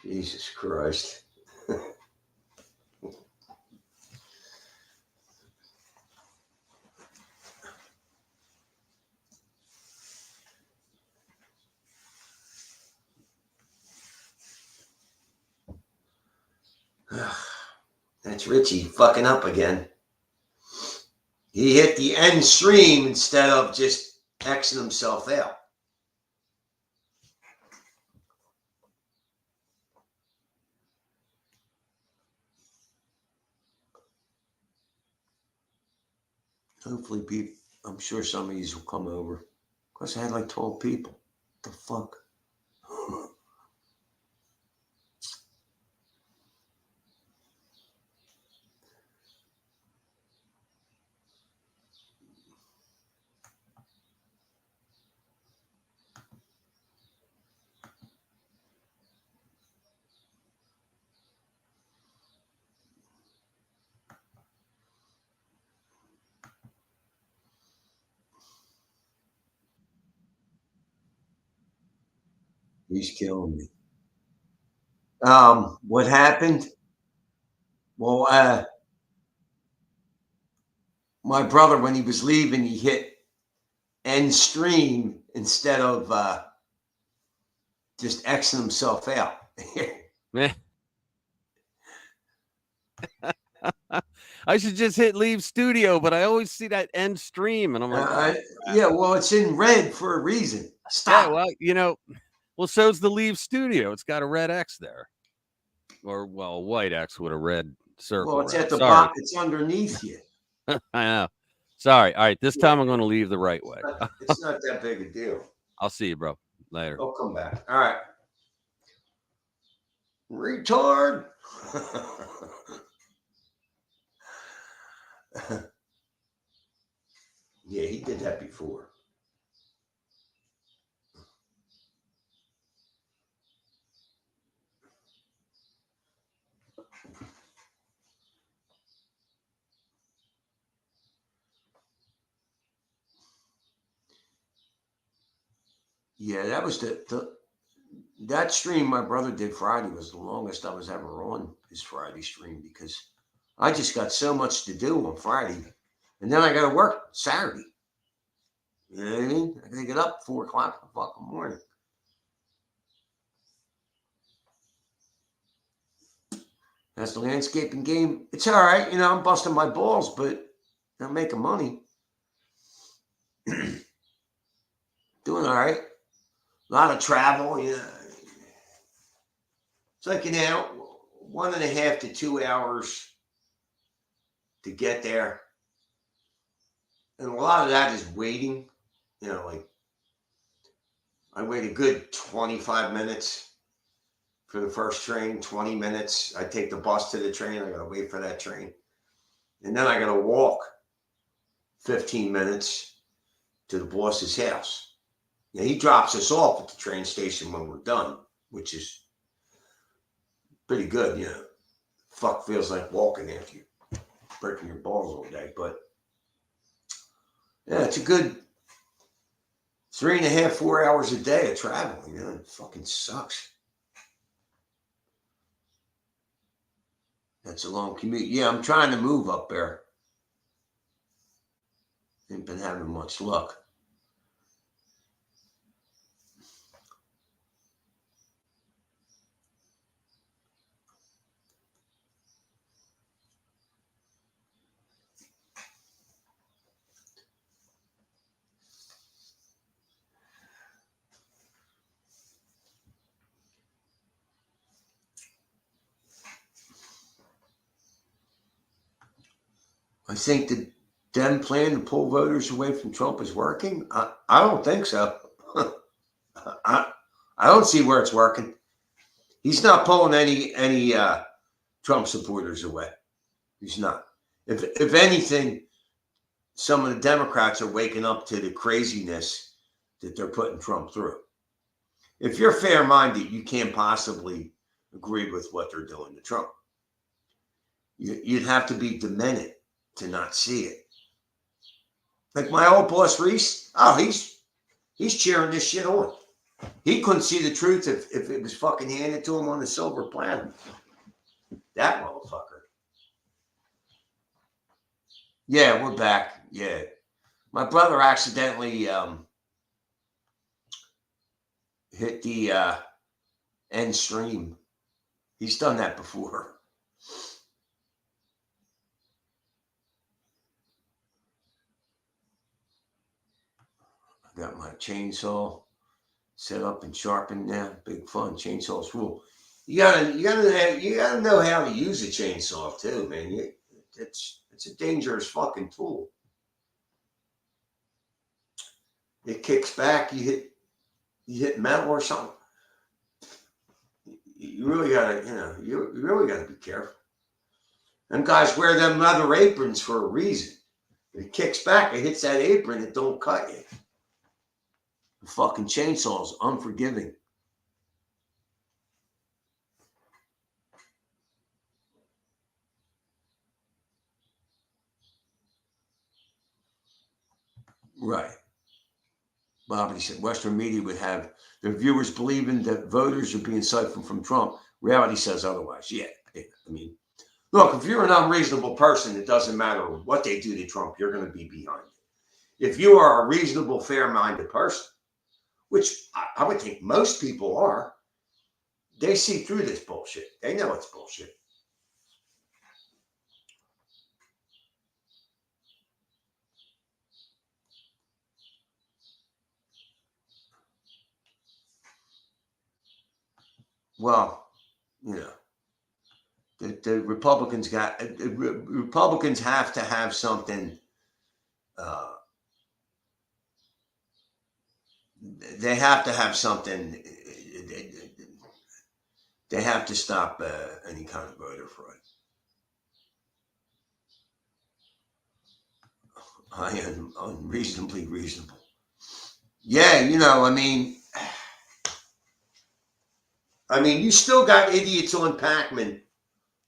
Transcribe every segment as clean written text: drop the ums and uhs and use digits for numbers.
Jesus Christ. That's Richie fucking up again. He hit the end stream instead of just Xing himself out. Hopefully, people, I'm sure some of these will come over. Of course, I had like 12 people. What the fuck? He's killing me. What happened? Well, my brother, when he was leaving, he hit end stream instead of just Xing himself out. I should just hit leave studio, but I always see that end stream, and I'm like, yeah, well, it's in red for a reason. Stop. Yeah, well, you know, well, so's the leave studio. It's got a red X there, or well, a white X with a red circle. Well, it's around. at the Sorry. bottom. It's underneath you. I know. Sorry. All right, this time I'm going to leave the right way. It's not that big a deal. I'll see you, bro. Later. I'll come back. All right. Retard. Yeah, he did that before. Yeah, that was that stream my brother did Friday was the longest I was ever on his Friday stream because I just got so much to do on Friday. And then I got to work Saturday. You know what I mean? I got to get up 4 o'clock in the fucking morning. That's the landscaping game. It's all right. You know, I'm busting my balls, but I'm making money. Doing all right. A lot of travel. Yeah. It's like, 1.5 to 2 hours to get there. And a lot of that is waiting. Like I wait a good 25 minutes for the first train, 20 minutes. I take the bus to the train. I got to wait for that train. And then I got to walk 15 minutes to the boss's house. Now, he drops us off at the train station when we're done, which is pretty good. Fuck feels like walking after you breaking your balls all day. But yeah, it's a good 3.5, 4 hours a day of traveling. It fucking sucks. That's a long commute. Yeah, I'm trying to move up there. Ain't been having much luck. I think the Dem plan to pull voters away from Trump is working. I don't think so. I don't see where it's working. He's not pulling any Trump supporters away. He's not. If anything, some of the Democrats are waking up to the craziness that they're putting Trump through. If you're fair-minded, you can't possibly agree with what they're doing to Trump. You'd have to be demented to not see it. Like my old boss Reese, he's cheering this shit on. He couldn't see the truth if it was fucking handed to him on a silver platter. That motherfucker. Yeah, we're back. Yeah. My brother accidentally hit the end stream. He's done that before. I got my chainsaw set up and sharpened now. Big fun. Chainsaws rule. You gotta know how to use a chainsaw too, man. It's a dangerous fucking tool. It kicks back. You hit metal or something. You really gotta, you really gotta be careful. Them guys wear them leather aprons for a reason. If it kicks back, it hits that apron, it don't cut you. The fucking chainsaw's unforgiving. Right. Bobby said Western media would have their viewers believing that voters are being siphoned from Trump. Reality says otherwise. Yeah. I mean, look, if you're an unreasonable person, it doesn't matter what they do to Trump, you're going to be behind it. If you are a reasonable, fair-minded person, which I would think most people are, they see through this bullshit. They know it's bullshit. Well, the Republicans Republicans have to have something. They have to have something. They have to stop any kind of voter fraud. I am unreasonably reasonable. Yeah, I mean, you still got idiots on Pac-Man.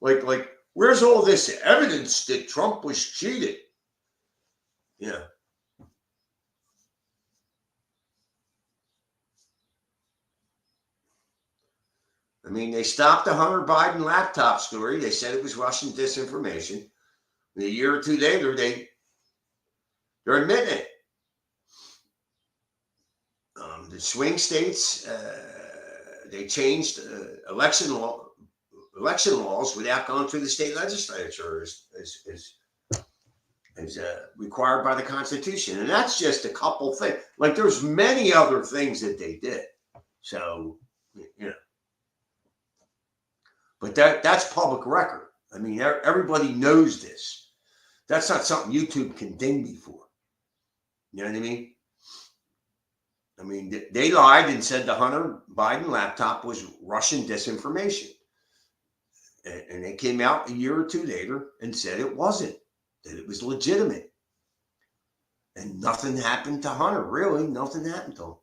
Like, where's all this evidence that Trump was cheated? Yeah. I mean, they stopped the Hunter Biden laptop story. They said it was Russian disinformation. And a year or two later, they're admitting it. The swing states, they changed election laws without going through the state legislature as required by the Constitution. And that's just a couple things. Like, there's many other things that they did. So, but that's public record. I mean, everybody knows this. That's not something YouTube can ding me for. You know what I mean? I mean, they lied and said the Hunter Biden laptop was Russian disinformation. And they came out a year or two later and said it wasn't, that it was legitimate. And nothing happened to Hunter, really. Nothing happened to him.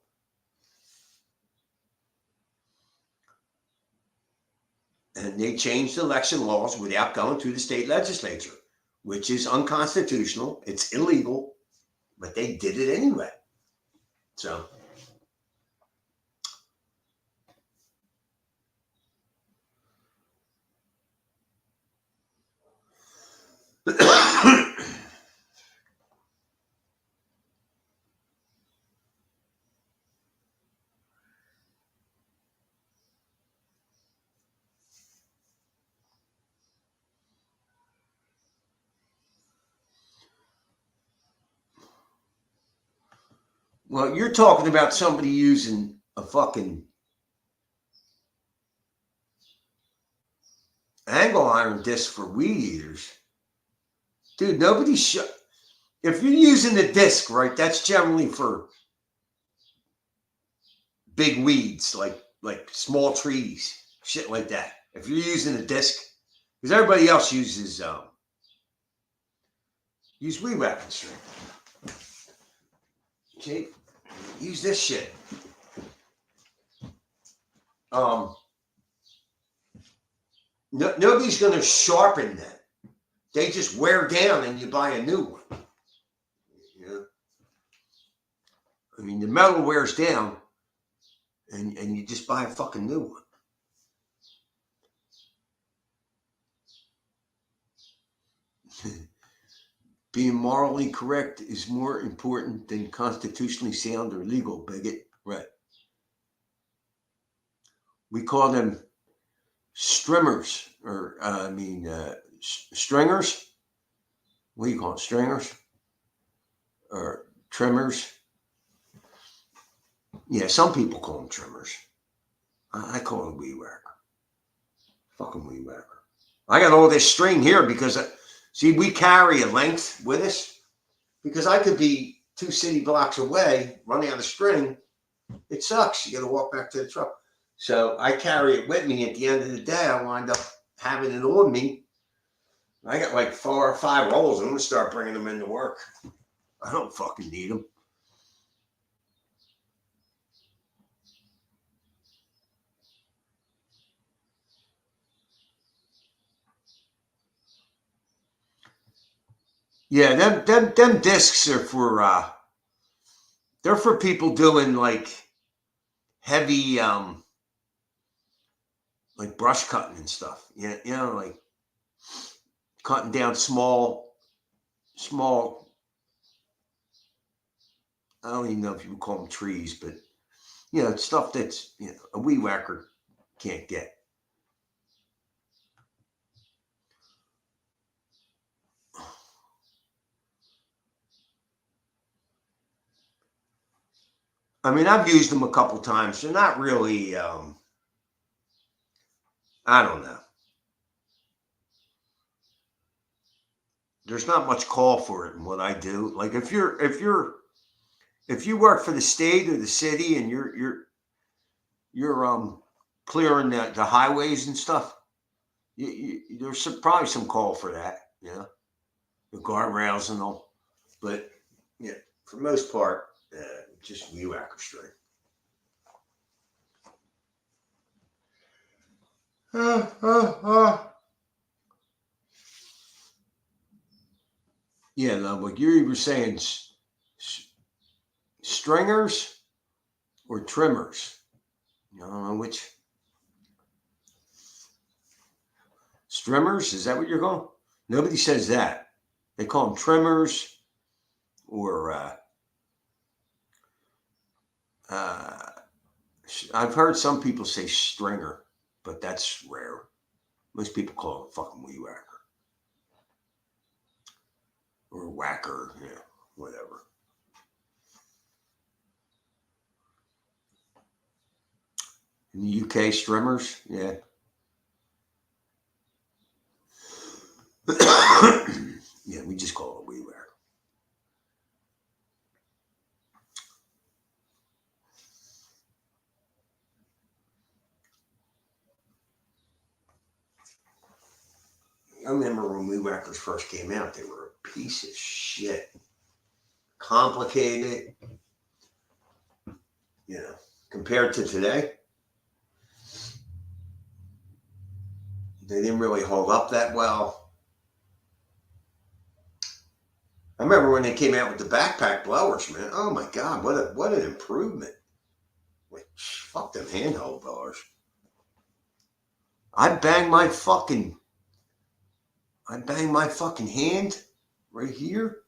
And they changed election laws without going through the state legislature, which is unconstitutional. It's illegal, but they did it anyway. So. Well, you're talking about somebody using a fucking angle iron disc for weed eaters. Dude, if you're using a disc, right, that's generally for big weeds, like small trees, shit like that. If you're using a disc, because everybody else uses weed whacking string. Okay, use this shit. Nobody's going to sharpen them. They just wear down and you buy a new one. I mean, the metal wears down. and you just buy a fucking new one. Being morally correct is more important than constitutionally sound or legal, bigot. Right. We call them strimmers, or stringers. What do you call it? Stringers or trimmers? Yeah, some people call them trimmers. I call them weed whacker. Fucking weed whacker. I got all this string here because, see, we carry a length with us because I could be 2 city blocks away running on a string. It sucks. You got to walk back to the truck. So I carry it with me. At the end of the day, I wind up having it on me. I got like 4 or 5 rolls. I'm going to start bringing them into work. I don't fucking need them. Yeah, them discs are for they're for people doing like heavy like brush cutting and stuff. Yeah, you know, like cutting down small. I don't even know if you would call them trees, but you know, stuff that's a weed whacker can't get. I mean, I've used them a couple times. They're not really. I don't know. There's not much call for it in what I do. Like if you work for the state or the city and you're clearing the highways and stuff, there's probably some call for that. The guardrails and all. But yeah, for the most part, just weed whacker string. Yeah, no, like you were saying, stringers or trimmers. I don't know which. Strimmers? Is that what you're calling? Nobody says that. They call them trimmers or I've heard some people say stringer, but that's rare. Most people call it fucking weed whacker or whacker, whatever. In the UK, strimmers, yeah. Yeah, we just call it weed whacker. I remember when weed whackers first came out, they were a piece of shit. Complicated, compared to today. They didn't really hold up that well. I remember when they came out with the backpack blowers, man. Oh my god, what an improvement! Like, fuck them handheld blowers. I bang my fucking hand right here.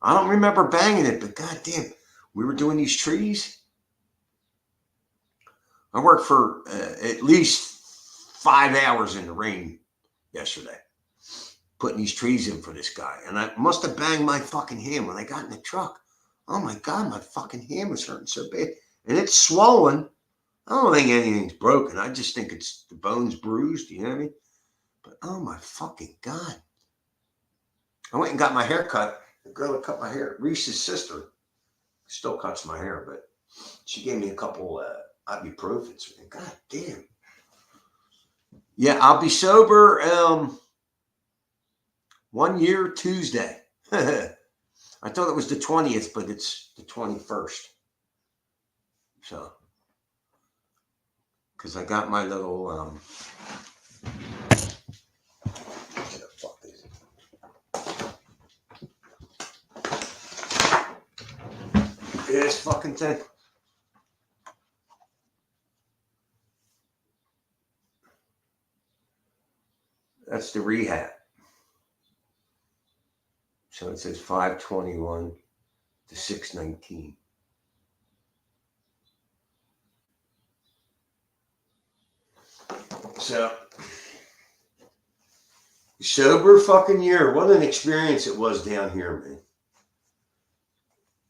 I don't remember banging it, but goddamn, we were doing these trees. I worked for at least 5 hours in the rain yesterday, putting these trees in for this guy. And I must have banged my fucking hand when I got in the truck. Oh my God, my fucking hand was hurting so bad. And it's swollen. I don't think anything's broken. I just think it's the bone's bruised. You know what I mean? But oh my fucking God. I went and got my hair cut. The girl that cut my hair, Reese's sister, still cuts my hair, but she gave me a couple ibuprofens. God damn. Yeah, I'll be sober 1 year Tuesday. I thought it was the 20th, but it's the 21st. So, because I got my little what the fuck is it? This fucking thing. That's the rehab. So it says 521 to 619. So sober fucking year. What an experience it was down here, man.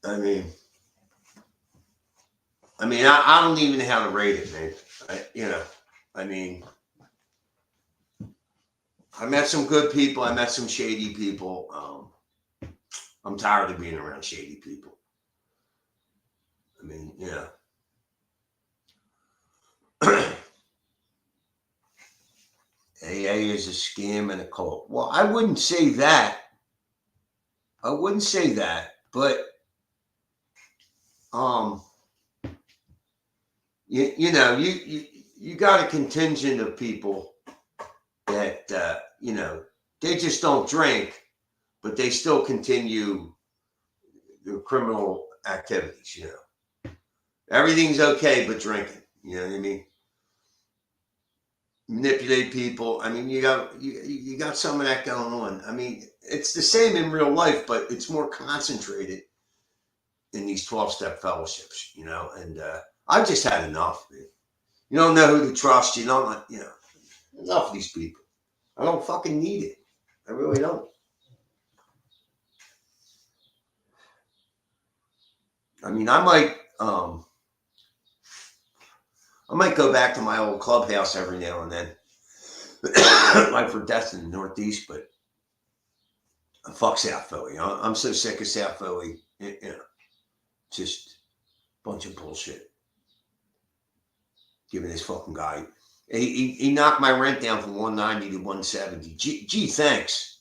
I mean, I don't even know how to rate it, man. I mean, I met some good people. I met some shady people. I'm tired of being around shady people. I mean, AA is a scam and a cult. Well, I wouldn't say that. But you got a contingent of people that they just don't drink, but they still continue their criminal activities. Everything's okay but drinking. You know what I mean? Manipulate people. I mean, you got some of that going on. I mean, it's the same in real life, but it's more concentrated in these 12-step fellowships. And I've just had enough, man. You don't know who to trust. You don't, enough of these people. I don't fucking need it. I really don't. I mean, I might go back to my old clubhouse every now and then, like for Death in the Northeast, but fuck South Philly. I'm so sick of South Philly. Just a bunch of bullshit. Giving this fucking guy, he knocked my rent down from 190 to 170. Gee, thanks.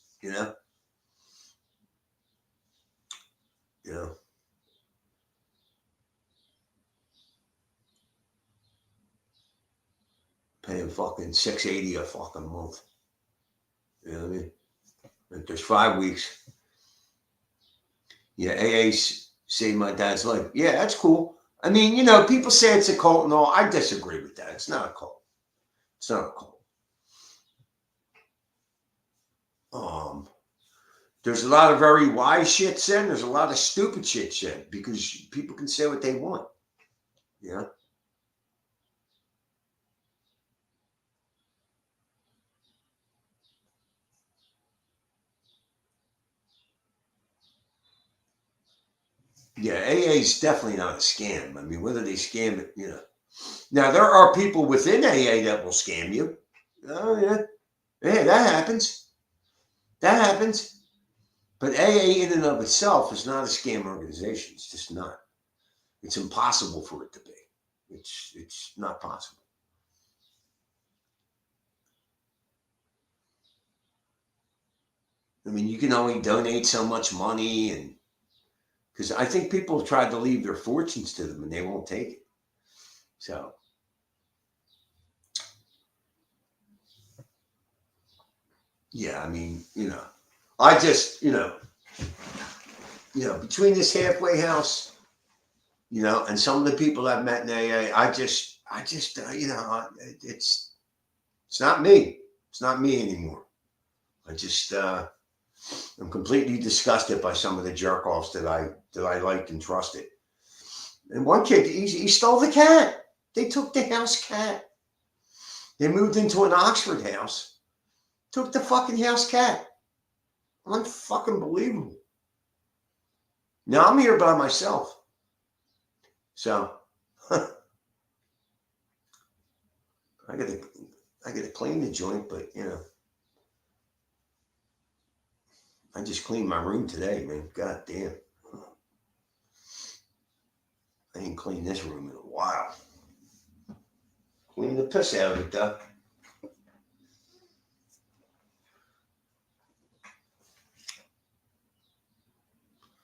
Paying fucking $680 a fucking month. You know what I mean? Like there's 5 weeks. Yeah, AA saved my dad's life. Yeah, that's cool. I mean, people say it's a cult and all. I disagree with that. It's not a cult. It's not a cult. There's a lot of very wise shit said. There's a lot of stupid shit said because people can say what they want. Yeah. Yeah, AA is definitely not a scam. I mean, whether they scam it, Now, there are people within AA that will scam you. Oh, yeah. Yeah, that happens. That happens. But AA in and of itself is not a scam organization. It's just not. It's impossible for it to be. It's not possible. I mean, you can only donate so much money, and because I think people have tried to leave their fortunes to them and they won't take it. So, yeah, I mean, I just, between this halfway house, and some of the people I've met in AA, it's not me. It's not me anymore. I'm completely disgusted by some of the jerk offs that I liked and trusted. And one kid, he stole the cat. They took the house cat. They moved into an Oxford house, took the fucking house cat. Unfucking believable. Now I'm here by myself. So I gotta clean the joint, but I just cleaned my room today, man. God damn. I ain't cleaned this room in a while. Clean the piss out of it, though.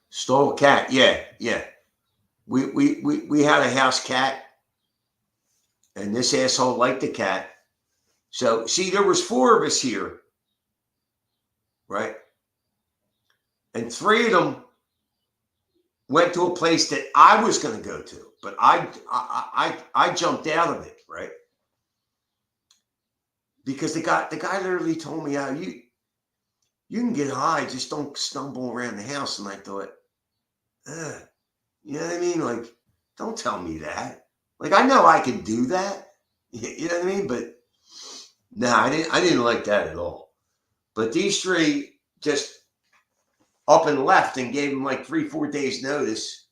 Stole a cat. Yeah. We had a house cat, and this asshole liked the cat. So, see, there was 4 of us here, right? And 3 of them went to a place that I was going to go to, but I jumped out of it, right? because the guy literally told me, "How you can get high, just don't stumble around the house." And I thought, ugh, you know what I mean? Like, don't tell me that. Like, I know I can do that. You know what I mean? But no, I didn't like that at all. But these three just up and left and gave him like 3, 4 days notice.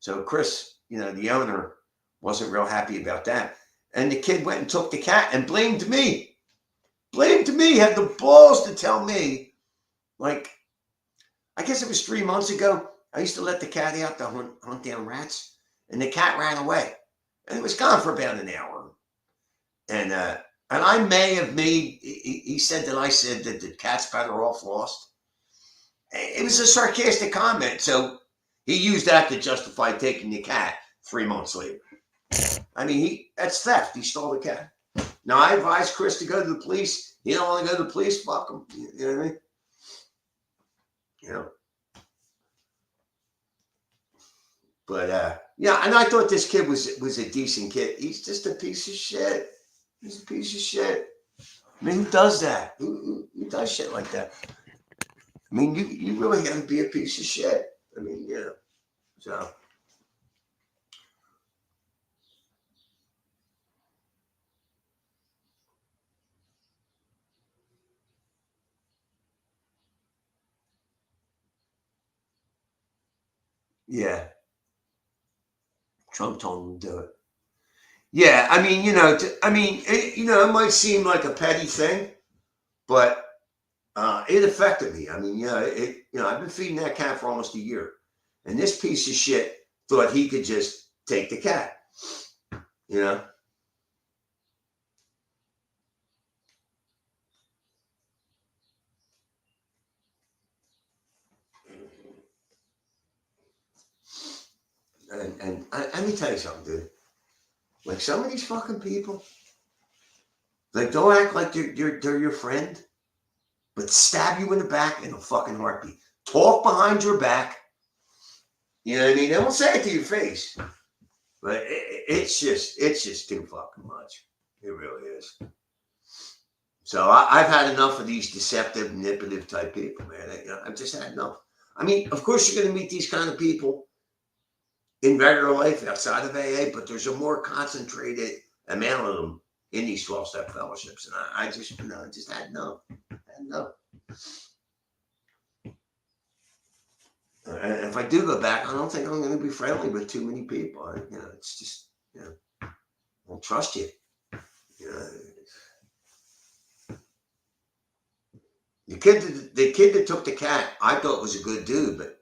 So Chris, the owner, wasn't real happy about that. And the kid went and took the cat and blamed me. Blamed me, had the balls to tell me, like, I guess it was 3 months ago. I used to let the cat out to hunt down rats, and the cat ran away. And it was gone for about an hour. And I may have made, he said that I said that the cat's better off lost. It was a sarcastic comment. So he used that to justify taking the cat 3 months later. I mean, that's theft. He stole the cat. Now, I advised Chris to go to the police. He don't want to go to the police. Fuck him. You know what I mean? But yeah, and I thought this kid was a decent kid. He's just a piece of shit. He's a piece of shit. I mean, who does that? Who does shit like that? I mean, you really got to be a piece of shit. I mean, so. Yeah, Trump told him to do it. Yeah, I mean, it might seem like a petty thing, but it affected me. I mean, I've been feeding that cat for almost a year, and this piece of shit thought he could just take the cat. You know. And let me tell you something, dude. Like, some of these fucking people, like, don't act like they're your friend, but stab you in the back in a fucking heartbeat. Talk behind your back. You know what I mean? They won't say it to your face, but it's just too fucking much. It really is. So I've had enough of these deceptive, manipulative type people, man. I've just had enough. I mean, of course, you're going to meet these kind of people in regular life outside of AA, but there's a more concentrated amount of them in these 12-step fellowships. And I just had enough. Had enough. And if I do go back, I don't think I'm going to be friendly with too many people. It's just, I don't trust you. The kid that took the cat, I thought was a good dude, but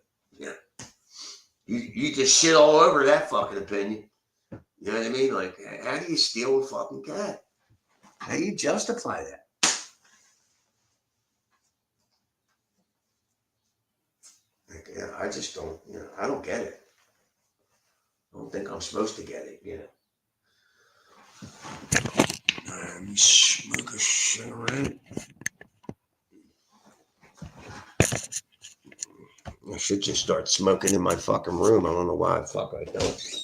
you just shit all over that fucking opinion. You know what I mean? Like, how do you steal a fucking cat? How do you justify that? Like, I just don't. I don't get it. I don't think I'm supposed to get it. Let me smoke a cigarette. I should just start smoking in my fucking room. I don't know why. Fuck, I don't.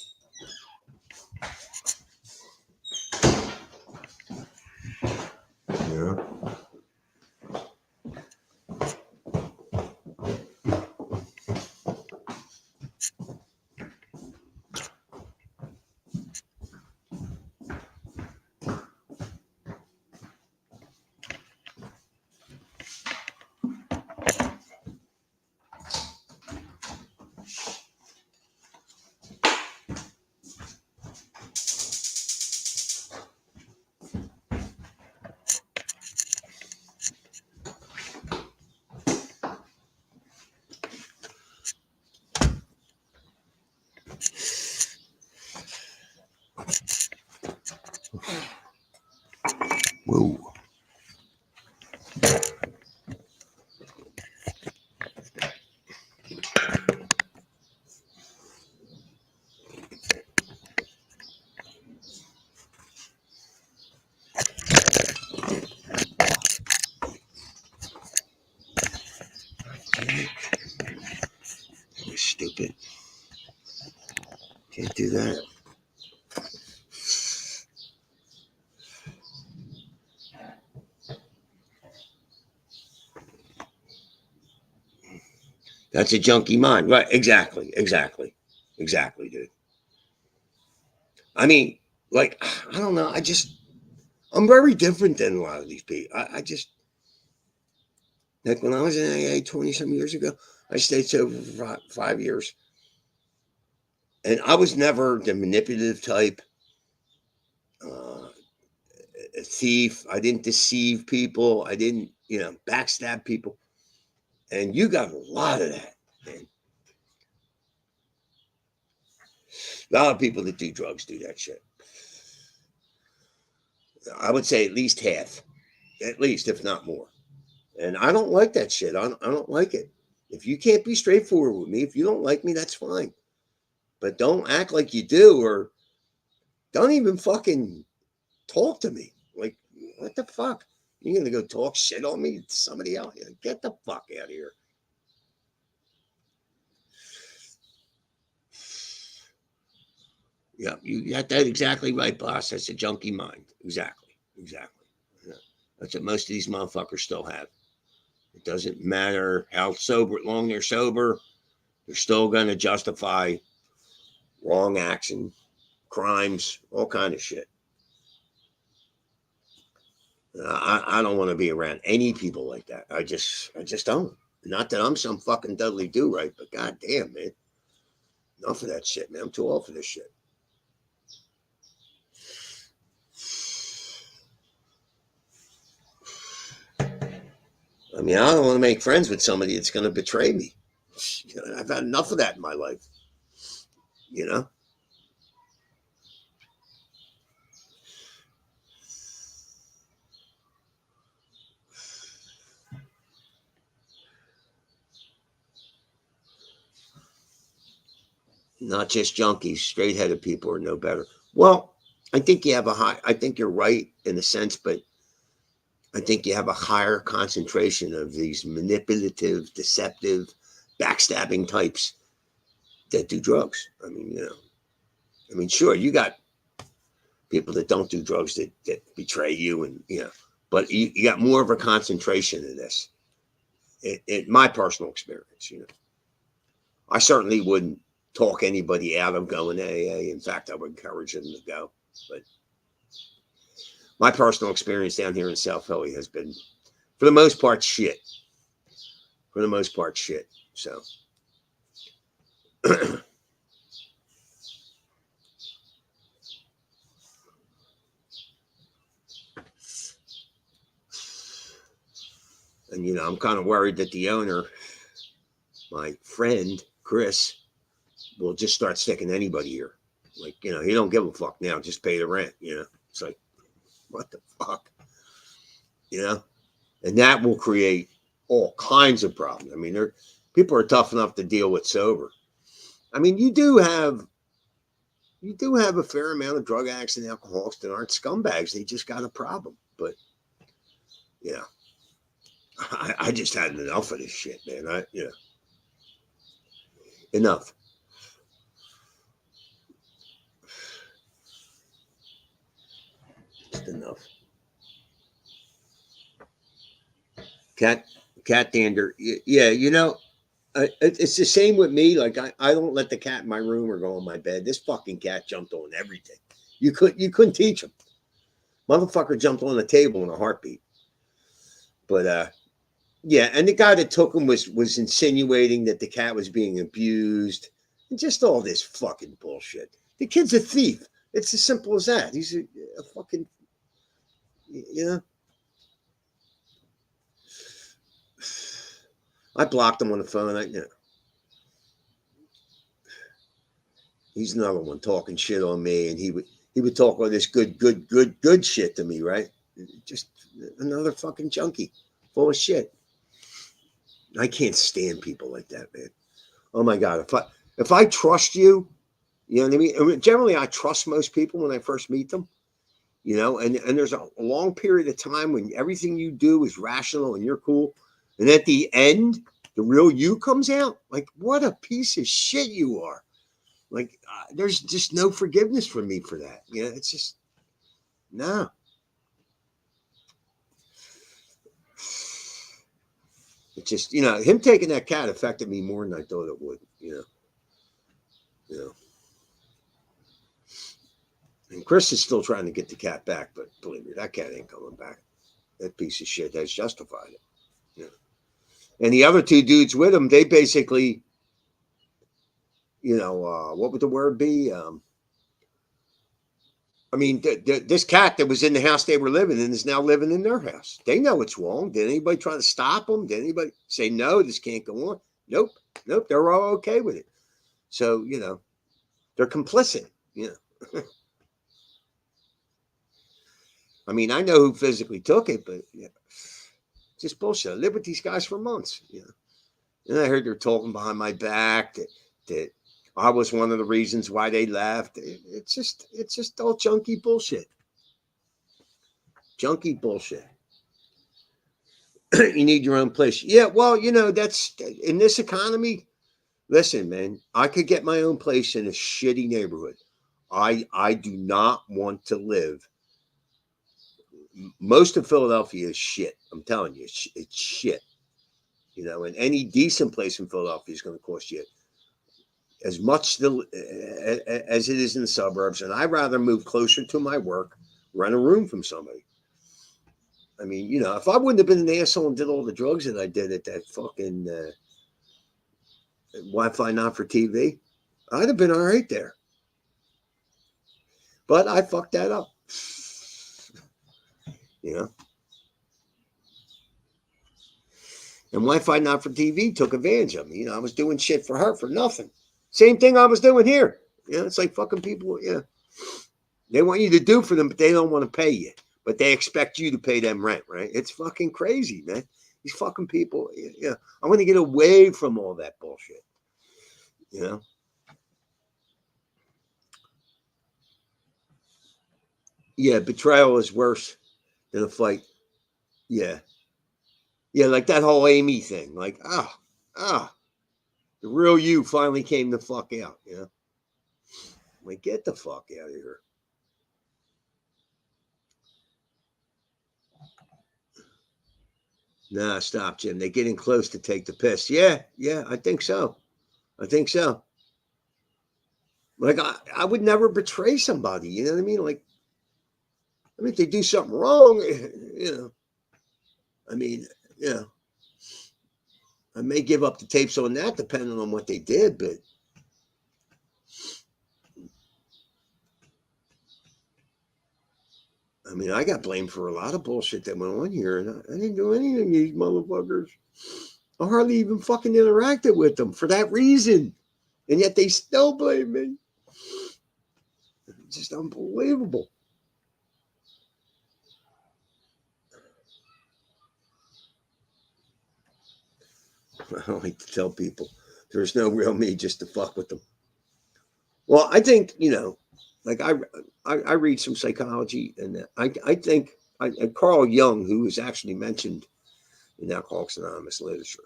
Yeah. Whoa. Stupid. Can't do that. That's a junkie mind. Right. Exactly. Exactly. Exactly, dude. I mean, like, I don't know. I'm very different than a lot of these people. I just, like when I was in AA 20 some years ago, I stayed sober for 5 years. And I was never the manipulative type, uh, a thief. I didn't deceive people. I didn't, backstab people. And you got a lot of that, man. A lot of people that do drugs do that shit. I would say at least half, at least, if not more. And I don't like that shit. I don't like it. If you can't be straightforward with me, if you don't like me, that's fine. But don't act like you do, or don't even fucking talk to me. Like, what the fuck? You're gonna go talk shit on me to somebody else? Get the fuck out of here. Yeah, you got that exactly right, boss. That's a junkie mind. Exactly. Exactly. Yeah. That's what most of these motherfuckers still have. It doesn't matter how long they're sober, they're still gonna justify wrong action, crimes, all kind of shit. I don't want to be around any people like that. I just don't. Not that I'm some fucking Dudley Do Right, but goddamn, man, enough of that shit, man. I'm too old for this shit. I mean, I don't want to make friends with somebody that's going to betray me. I've had enough of that in my life. You know. Not just junkies, straight headed people are no better. Well, I think you have I think you're right in a sense, but I think you have a higher concentration of these manipulative, deceptive, backstabbing types that do drugs. I mean, sure, you got people that don't do drugs that betray you, and but you got more of a concentration in this. In my personal experience, I certainly wouldn't talk anybody out of going to AA. In fact, I would encourage them to go. But my personal experience down here in South Philly has been, for the most part, shit. For the most part, shit. So. And, I'm kind of worried that the owner, my friend, Chris, will just start sticking anybody here. Like, he don't give a fuck now. Just pay the rent, It's like, what the fuck? And that will create all kinds of problems. I mean, people are tough enough to deal with sober. I mean, you do have a fair amount of drug addicts and alcoholics that aren't scumbags. They just got a problem. But I just had enough of this shit, man. Enough. Just enough. Cat dander. Yeah, it's the same with me. Like I don't let the cat in my room or go on my bed. This fucking cat jumped on everything. You couldn't teach him. Motherfucker jumped on the table in a heartbeat. But yeah, and the guy that took him was insinuating that the cat was being abused, and just all this fucking bullshit. The kid's a thief. It's as simple as that. He's a fucking, I blocked him on the phone. He's another one talking shit on me, and he would talk all this good shit to me, right? Just another fucking junkie, full of shit. I can't stand people like that, man. Oh my god, if I trust you, you know what I mean. I mean, generally, I trust most people when I first meet them, and there's a long period of time when everything you do is rational and you're cool, and at the end, the real you comes out. Like, what a piece of shit you are. Like, there's just no forgiveness for me for that. It's just, no. It's just, him taking that cat affected me more than I thought it would. You know. And Chris is still trying to get the cat back, but believe me, that cat ain't coming back. That piece of shit has justified it. And the other two dudes with him, they basically, what would the word be? This cat that was in the house they were living in is now living in their house. They know it's wrong. Did anybody try to stop them? Did anybody say, no, this can't go on? Nope. They're all okay with it. So, they're complicit. I mean, I know who physically took it, but just bullshit. I lived with these guys for months. And I heard they're talking behind my back that I was one of the reasons why they left. It's just all junky bullshit. Junky bullshit. You need your own place. Yeah, well, that's in this economy. Listen, man, I could get my own place in a shitty neighborhood. I do not want to live. Most of Philadelphia is shit. I'm telling you, it's shit. And any decent place in Philadelphia is going to cost you as much as it is in the suburbs. And I'd rather move closer to my work, rent a room from somebody. I mean, if I wouldn't have been an asshole and did all the drugs that I did at that fucking Wi-Fi not for TV, I'd have been all right there. But I fucked that up. And Wi-Fi not for TV took advantage of me. I was doing shit for her for nothing. Same thing I was doing here. It's like fucking people. They want you to do for them, but they don't want to pay you. But they expect you to pay them rent, right? It's fucking crazy, man. These fucking people. I want to get away from all that bullshit. Yeah, betrayal is worse than a fight. Yeah, like that whole Amy thing. Like, the real you finally came the fuck out. Like, get the fuck out of here. Nah, stop, Jim. They're getting close to take the piss. Yeah, I think so. Like, I would never betray somebody. You know what I mean? Like, if they do something wrong, I may give up the tapes on that depending on what they did, but I got blamed for a lot of bullshit that went on here, and I didn't do anything to these motherfuckers. I hardly even fucking interacted with them for that reason, and yet they still blame me. It's just unbelievable. I don't like to tell people there's no real me just to fuck with them. Well, I think, like I read some psychology, and I think Carl Jung, who is actually mentioned in Alcoholics Anonymous literature,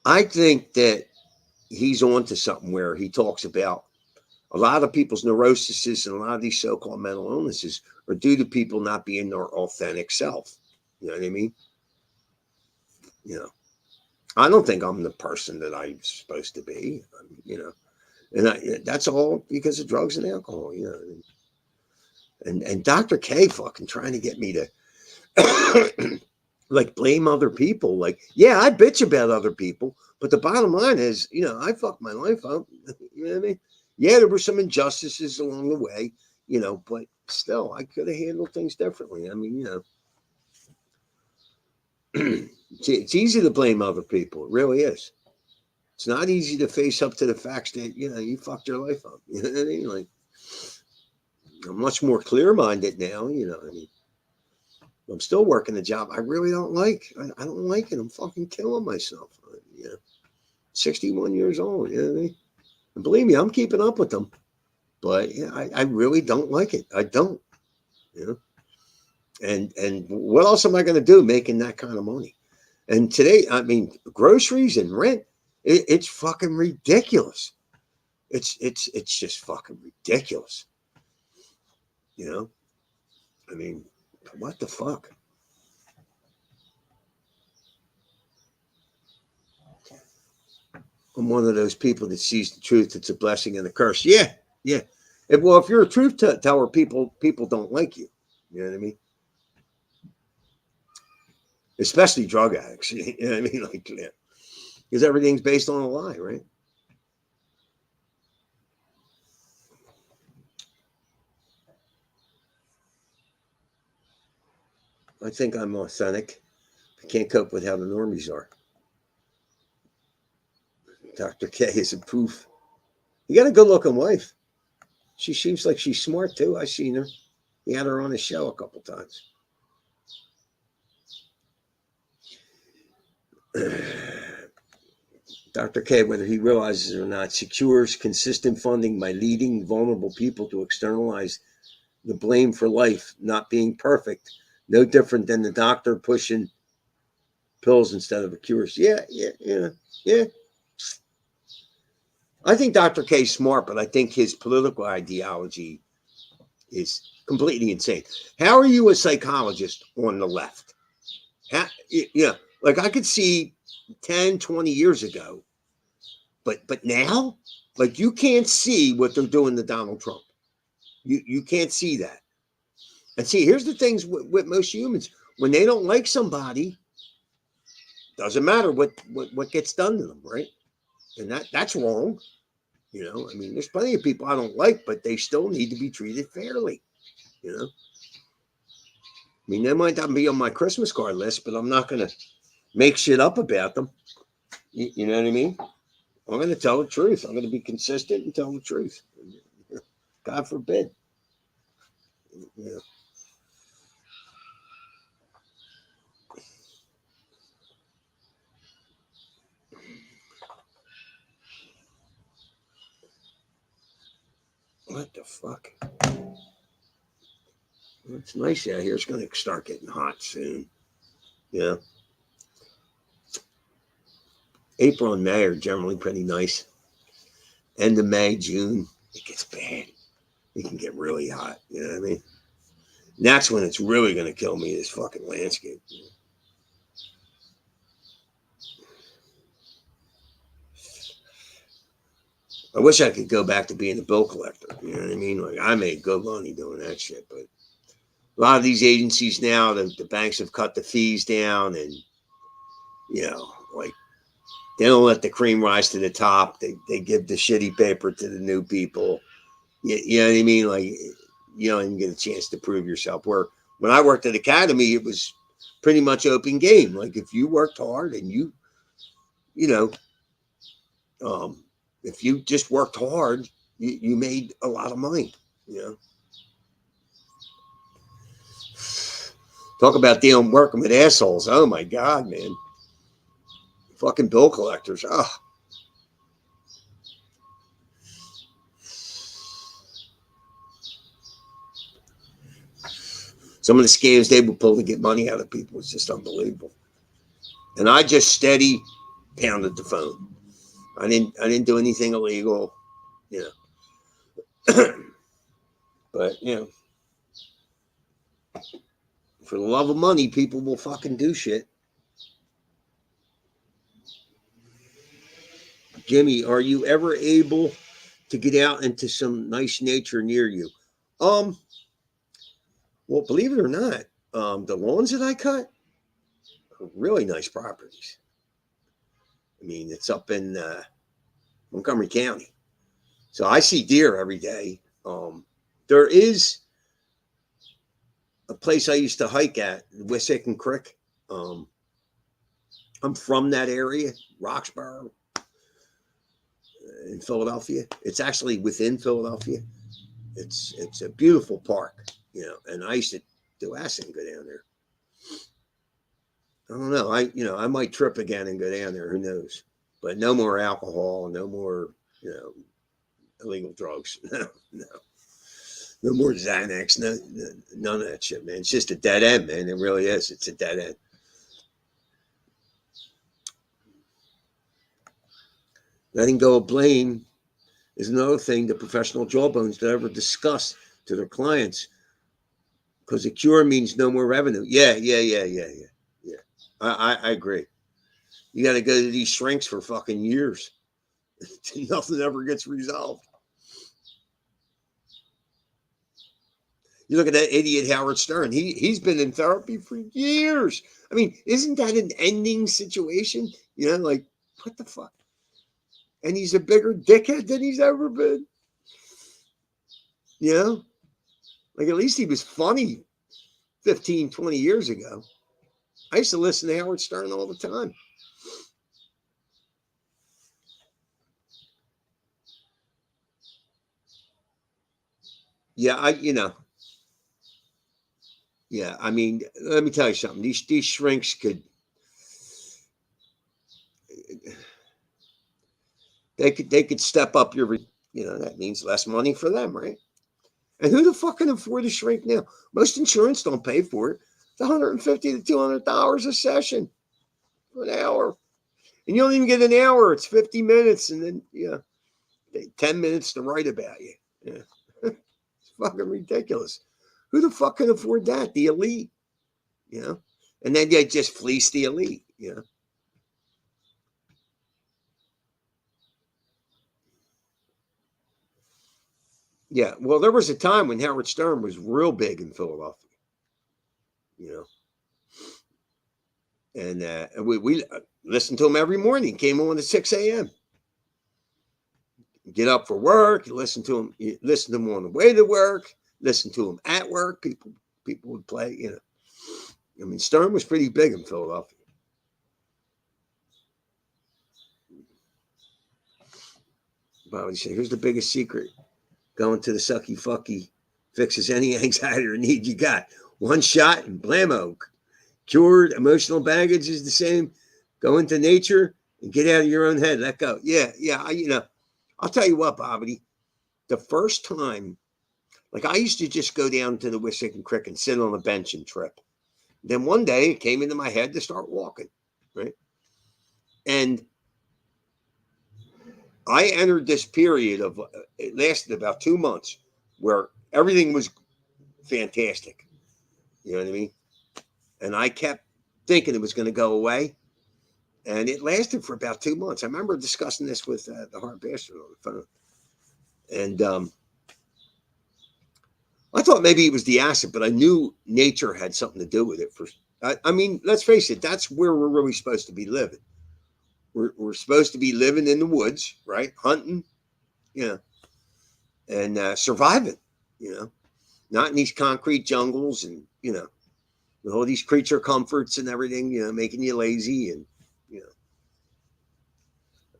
I think that he's onto something where he talks about a lot of people's neuroses and a lot of these so-called mental illnesses are due to people not being their authentic self. You know what I mean? I don't think I'm the person that I'm supposed to be, and that's all because of drugs and alcohol, and Dr. K fucking trying to get me to like blame other people. Like, yeah, I bitch about other people, but the bottom line is, I fucked my life up. You know what I mean? Yeah, there were some injustices along the way, but still, I could have handled things differently. It's easy to blame other people. It really is. It's not easy to face up to the facts that, you fucked your life up. You know what I mean? Like, I'm much more clear-minded now, I'm still working a job I really don't like. I don't like it. I'm fucking killing myself. 61 years old, you know what I mean? And believe me, I'm keeping up with them. But I really don't like it. I don't. And what else am I going to do making that kind of money? And today, groceries and rent, it's fucking ridiculous. It's just fucking ridiculous. What the fuck? I'm one of those people that sees the truth. It's a blessing and a curse. Yeah, yeah. Well, if you're a truth teller, people don't like you. You know what I mean? Especially drug addicts. You know what I mean? Like, yeah. Because everything's based on a lie, right? I think I'm authentic. I can't cope with how the normies are. Dr. K is a proof. You got a good looking wife. She seems like she's smart too. I seen her. He had her on his show a couple times. Dr. K, whether he realizes it or not, secures consistent funding by leading vulnerable people to externalize the blame for life not being perfect. No different than the doctor pushing pills instead of a cures. Yeah. I think Dr. K's smart, but I think his political ideology is completely insane. How are you a psychologist on the left? Like I could see 10, 20 years ago, but now, like you can't see what they're doing to Donald Trump. You can't see that. And see, here's the things with most humans. When they don't like somebody, doesn't matter what gets done to them, right? And that's wrong. I mean, there's plenty of people I don't like, but they still need to be treated fairly. I mean, they might not be on my Christmas card list, but I'm not going to make shit up about them. You know what I mean? I'm going to tell the truth. I'm going to be consistent and tell the truth. God forbid. What the fuck? Well, it's nice out here. It's going to start getting hot soon. Yeah. April and May are generally pretty nice. End of May, June, it gets bad. It can get really hot. You know what I mean? And that's when it's really going to kill me, this fucking landscape. I wish I could go back to being a bill collector. You know what I mean? Like I made good money doing that shit, but a lot of these agencies now, the banks have cut the fees down, and like they don't let the cream rise to the top. They give the shitty paper to the new people. You know what I mean? Like you don't even get a chance to prove yourself. Where when I worked at Academy, it was pretty much open game. Like if you worked hard and if you just worked hard, you made a lot of money. Talk about working with assholes. Oh my God, man. Fucking bill collectors. Oh. Some of the scams they would pull to get money out of people is just unbelievable. And I just steady pounded the phone. I didn't do anything illegal, but for the love of money, people will fucking do shit. Jimmy, are you ever able to get out into some nice nature near you? Well, believe it or not, the lawns that I cut are really nice properties. I mean, it's up in Montgomery County. So I see deer every day. There is a place I used to hike at, Wissahickon Creek. I'm from that area, Roxborough, in Philadelphia. It's actually within Philadelphia. It's a beautiful park, and I used to do acid and go down there. I don't know. I might trip again and go down there. Who knows? But no more alcohol, no more, illegal drugs. No more Xanax. No, none of that shit, man. It's just a dead end, man. It really is. It's a dead end. Letting go of blame is another thing that professional jawbones don't ever discuss to their clients, because a cure means no more revenue. Yeah. I agree. You got to go to these shrinks for fucking years. Nothing ever gets resolved. You look at that idiot Howard Stern. He's been in therapy for years. I mean, isn't that an ending situation? You know, like what the fuck? And he's a bigger dickhead than he's ever been. You know, like at least he was funny 15, 20 years ago. I used to listen to Howard Stern all the time. Yeah, yeah, I mean, let me tell you something. These shrinks could they could step up your, that means less money for them, right? And who the fuck can afford a shrink now? Most insurance don't pay for it. It's $150 to $200 a session for an hour, and you don't even get an hour. It's 50 minutes, and then 10 minutes to write about you. Yeah. It's fucking ridiculous. Who the fuck can afford that? The elite, and then they just fleece the elite, Yeah, well, there was a time when Howard Stern was real big in Philadelphia, you know, and we listened to him every morning. Came on at 6 a.m. Get up for work. You listen to him. You listen to him on the way to work. Listen to him at work. People would play. I mean, Stern was pretty big in Philadelphia. But he said, "Here's the biggest secret: going to the sucky fucky fixes any anxiety or need you got. One shot and blammo, cured. Emotional baggage is the same. Go into nature and get out of your own head. Let go." Yeah. I'll tell you what, Bobby. The first time, like I used to just go down to the Wissahickon Creek and sit on a bench and trip. Then one day it came into my head to start walking, right? And I entered this period of, it lasted about 2 months where everything was fantastic. You know what I mean? And I kept thinking it was going to go away. And it lasted for about 2 months. I remember discussing this with the Hard Bastard on the phone. And I thought maybe it was the acid, but I knew nature had something to do with it. I mean, let's face it, that's where we're really supposed to be living. We're supposed to be living in the woods, right? Hunting, and surviving, not in these concrete jungles and, with all these creature comforts and everything, making you lazy. And,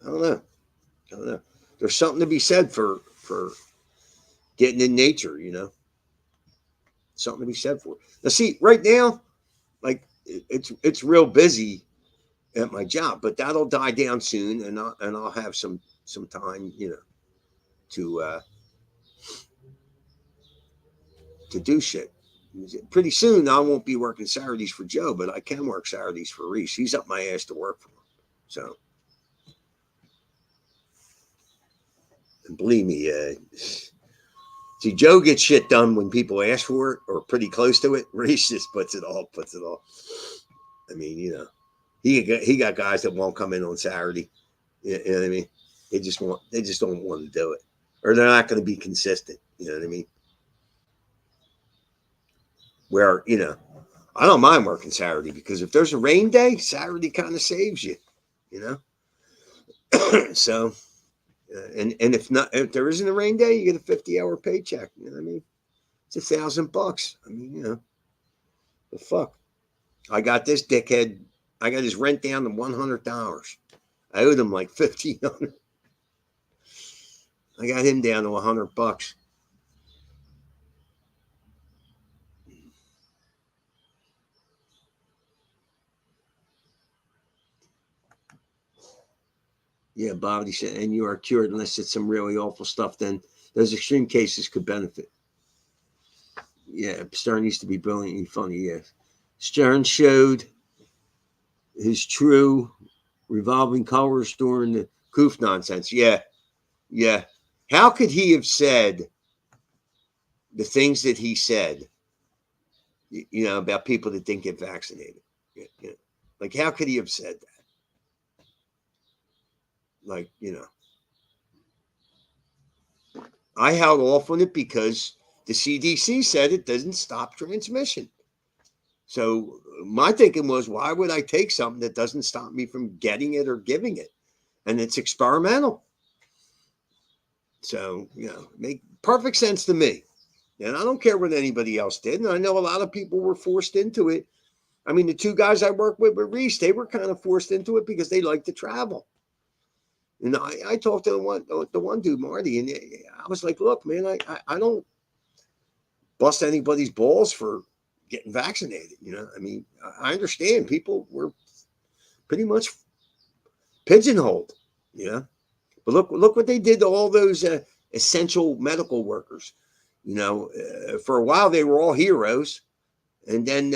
I don't know. There's something to be said for getting in nature, something to be said for it. Now, see, right now, like it's real busy at my job, but that'll die down soon, and I'll have some time, to do shit. Pretty soon, I won't be working Saturdays for Joe, but I can work Saturdays for Reese. He's up my ass to work for him. So, and believe me, see, Joe gets shit done when people ask for it or pretty close to it. Reese just puts it all. I mean, he got guys that won't come in on Saturday. You know what I mean? They just don't want to do it, or they're not going to be consistent. You know what I mean? Where I don't mind working Saturday because if there's a rain day, Saturday kind of saves you. So, and if there isn't a rain day, you get a 50-hour paycheck. You know what I mean? It's $1,000. I mean, the fuck. I got this dickhead. I got his rent down to $100. I owed him like $1,500. I got him down to $100. Yeah, Bobby said, and you are cured unless it's some really awful stuff. Then those extreme cases could benefit. Yeah, Stern used to be brilliantly funny. Yeah, Stern showed his true revolving colors during the Koof nonsense. Yeah. How could he have said the things that he said, about people that didn't get vaccinated? Like, how could he have said that? Like, I held off on it because the CDC said it doesn't stop transmission. So my thinking was, why would I take something that doesn't stop me from getting it or giving it? And it's experimental. So, make perfect sense to me. And I don't care what anybody else did. And I know a lot of people were forced into it. I mean, the two guys I work with Reese, they were kind of forced into it because they like to travel. And I talked to the one dude, Marty, and I was like, look, man, I don't bust anybody's balls for getting vaccinated. I mean, I understand people were pretty much pigeonholed, but look what they did to all those essential medical workers. For a while they were all heroes, and then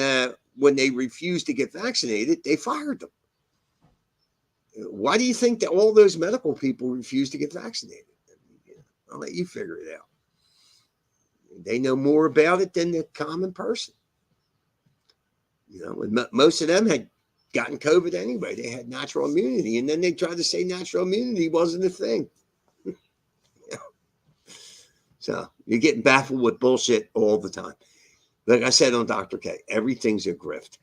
when they refused to get vaccinated, they fired them. Why do you think that all those medical people refused to get vaccinated? I'll let you figure it out. They know more about it than the common person. And most of them had gotten COVID anyway. They had natural immunity, and then they tried to say natural immunity wasn't a thing. So you're getting baffled with bullshit all the time. Like I said on Dr. K, everything's a grift.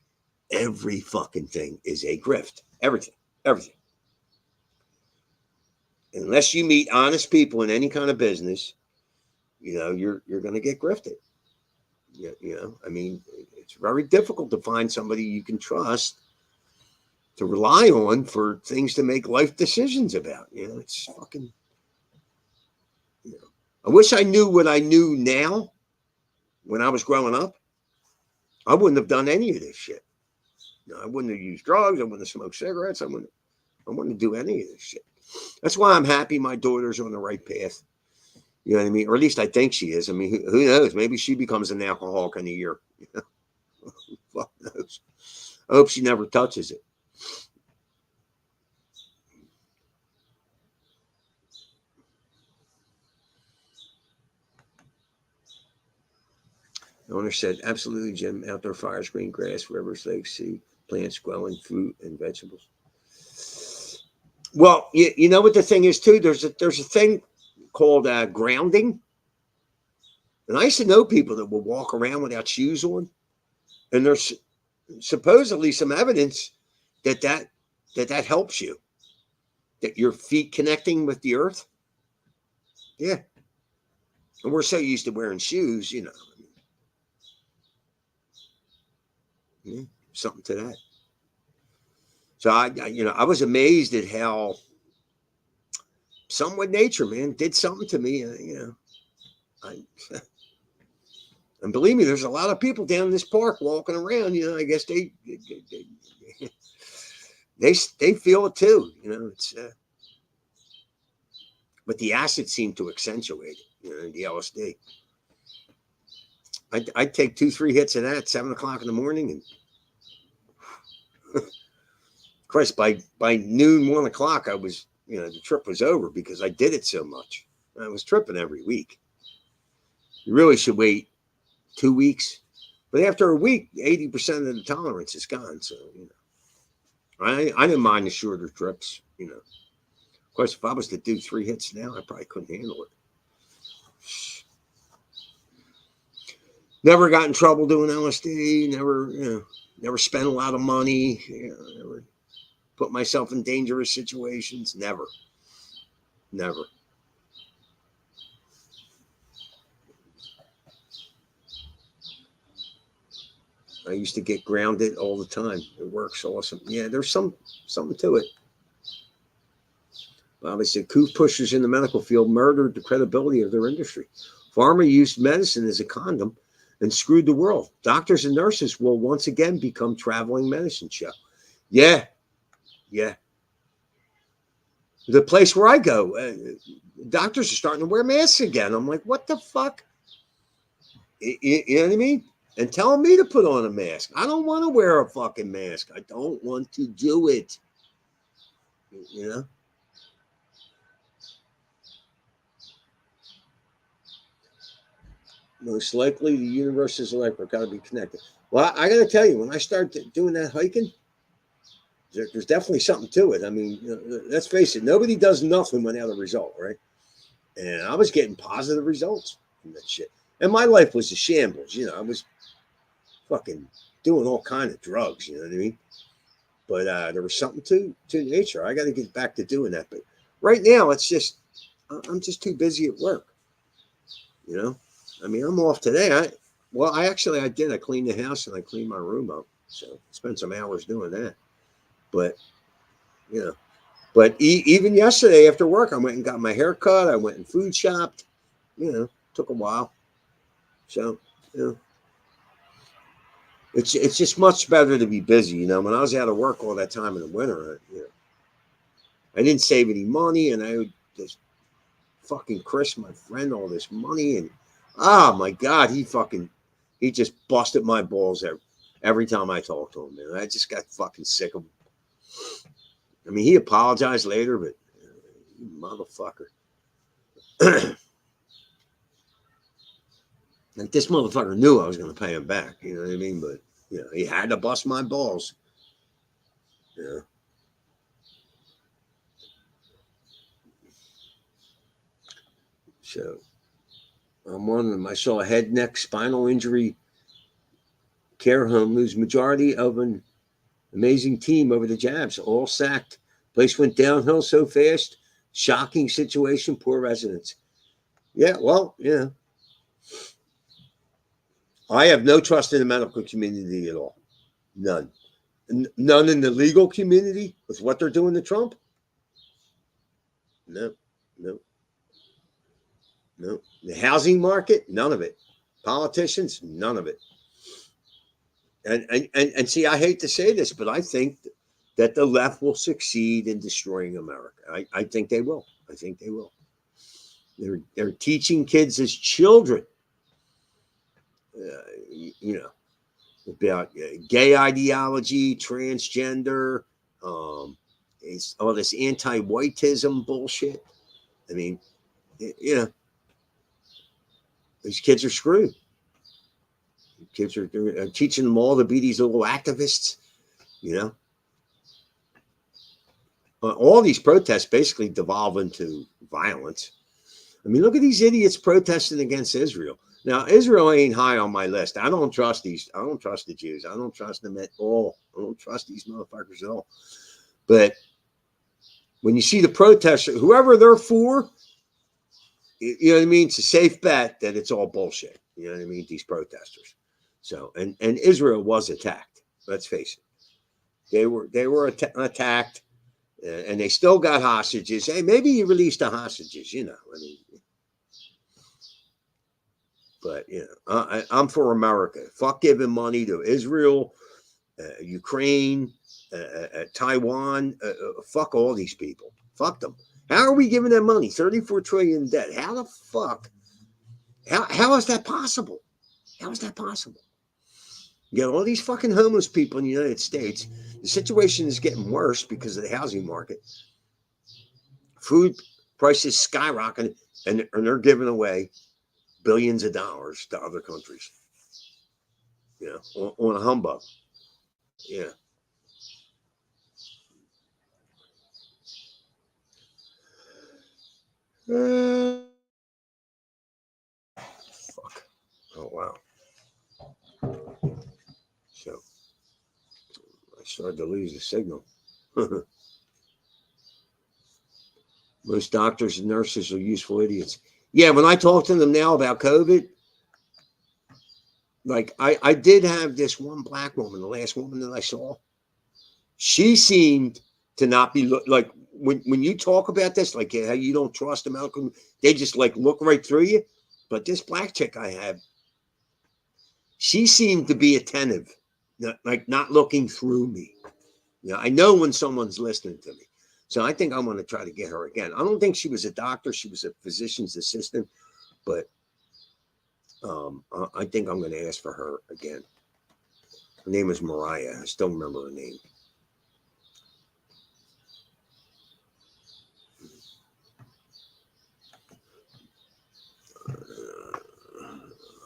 Every fucking thing is a grift. Everything. Unless you meet honest people in any kind of business, you're going to get grifted. I mean, it's very difficult to find somebody you can trust to rely on for things to make life decisions about. It's fucking, I wish I knew what I knew now when I was growing up. I wouldn't have done any of this shit. I wouldn't have used drugs. I wouldn't have smoked cigarettes. I wouldn't do any of this shit. That's why I'm happy my daughter's on the right path. You know what I mean? Or at least I think she is. I mean, who knows? Maybe she becomes an alcoholic in a year. Fuck knows. I hope she never touches it. The owner said, absolutely, Jim. Outdoor fires, green grass, rivers, lakes, sea, plants growing, fruit, and vegetables. Well, you know what the thing is, too? There's a thing called grounding. And I used to know people that would walk around without shoes on. And there's supposedly some evidence that helps you. That your feet connecting with the earth. Yeah. And we're so used to wearing shoes, Yeah, something to that. So I was amazed at how something with nature, man, did something to me. And believe me, there's a lot of people down in this park walking around. I guess they feel it too. It's but the acid seemed to accentuate it. The LSD. I'd take 2-3 hits of that at 7 o'clock in the morning, and of course by noon, 1 o'clock, I was the trip was over because I did it so much. I was tripping every week. You really should wait 2 weeks, but after a week, 80% of the tolerance is gone. So I didn't mind the shorter trips. Of course, if I was to do 3 hits now, I probably couldn't handle it. Never got in trouble doing LSD. Never spent a lot of money. Never put myself in dangerous situations. Never. I used to get grounded all the time. It works awesome. Yeah, there's something to it. Bobby said, coup pushers in the medical field murdered the credibility of their industry. Pharma used medicine as a condom and screwed the world. Doctors and nurses will once again become traveling medicine show. Yeah. The place where I go, doctors are starting to wear masks again. I'm like, what the fuck? You know what I mean? And telling me to put on a mask. I don't want to wear a fucking mask. I don't want to do it. Most likely the universe is electric. Got to be connected. Well, I got to tell you, when I start doing that hiking, there's definitely something to it. I mean, let's face it. Nobody does nothing without a result, right? And I was getting positive results from that shit. And my life was a shambles. I was fucking doing all kind of drugs. You know what I mean? But there was something to nature. I got to get back to doing that. But right now, it's just I'm just too busy at work. I mean, I'm off today. I did. I cleaned the house and I cleaned my room up. So spent some hours doing that. But you know, even yesterday after work, I went and got my hair cut. I went and food shopped. Took a while. So it's just much better to be busy. When I was out of work all that time in the winter, I didn't save any money, and I would just fucking Chris, my friend, all this money, and my God, he just busted my balls every time I talked to him, man. I just got fucking sick of him. I mean, he apologized later, but you motherfucker. Like, this motherfucker knew I was going to pay him back. You know what I mean? But he had to bust my balls. So I'm one of them. I saw a head, neck, spinal injury care home lose majority of an amazing team over the jabs, all sacked. Place went downhill so fast. Shocking situation, poor residents. Yeah, well, I have no trust in the medical community at all. None. None in the legal community with what they're doing to Trump. No. The housing market, none of it. Politicians, none of it. And see, I hate to say this, but I think that the left will succeed in destroying America. I think they will. I think they will. They're teaching kids as children, about gay ideology, transgender, it's all this anti-whiteism bullshit. I mean, these kids are screwed. Kids are teaching them all to be these little activists. All these protests basically devolve into violence. I mean, look at these idiots protesting against Israel. Now, Israel ain't high on my list. I don't trust these. I don't trust the Jews. I don't trust them at all. I don't trust these motherfuckers at all. But when you see the protesters, whoever they're for, you know what I mean? It's a safe bet that it's all bullshit. You know what I mean? These protesters. So, and Israel was attacked. Let's face it. They were attacked, and they still got hostages. Hey, maybe you released the hostages. I mean, but I'm for America. Fuck giving money to Israel, Ukraine, Taiwan. Fuck all these people. Fuck them. How are we giving them money? 34 trillion in debt. How the fuck? How is that possible? How is that possible? You got all these fucking homeless people in the United States. The situation is getting worse because of the housing market. Food prices skyrocketing, and they're giving away billions of dollars to other countries. On a humbug. Yeah. Fuck. Oh, wow. So I started to lose the signal. Most doctors and nurses are useful idiots. Yeah, when I talk to them now about COVID, like I did have this one black woman, the last woman that I saw. She seemed to not be like when you talk about this, like how you don't trust the medical, they just like look right through you. But this black chick I had, she seemed to be attentive, not looking through me. I know when someone's listening to me. So I think I'm going to try to get her again. I don't think she was a doctor. She was a physician's assistant. But I think I'm going to ask for her again. Her name is Mariah. I still remember her name.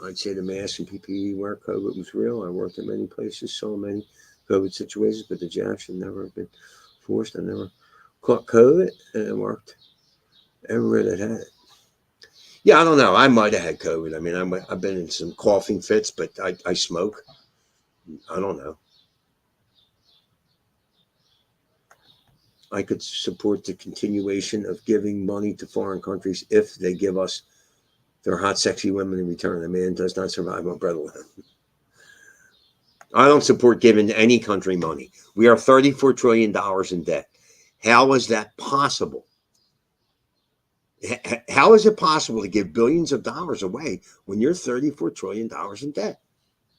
I'd say the mask and PPE where COVID was real. I worked in many places, saw many COVID situations, but the jab should never have been forced. I never caught COVID, and it worked everywhere that had it. Yeah, I don't know. I might have had COVID. I mean, I've been in some coughing fits, but I smoke. I don't know. I could support the continuation of giving money to foreign countries if they give us their hot, sexy women in return. A man does not survive on bread alone. I don't support giving any country money. We are $34 trillion in debt. How is that possible? How is it possible to give billions of dollars away when you're $34 trillion in debt?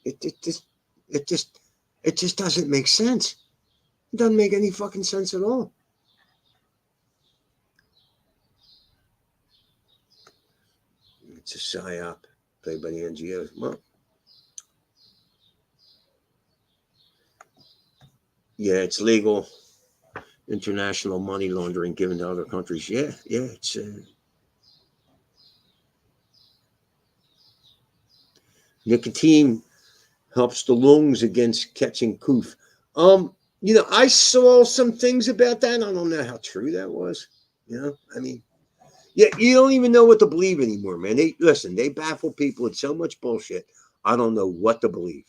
It, it just it just it just doesn't make sense. It doesn't make any fucking sense at all. It's a psyop played by the NGOs. Well, yeah, it's legal. International money laundering given to other countries. Yeah, it's nicotine helps the lungs against catching coof. I saw some things about that. I don't know how true that was. I mean, yeah, you don't even know what to believe anymore, man. They baffle people with so much bullshit. I don't know what to believe.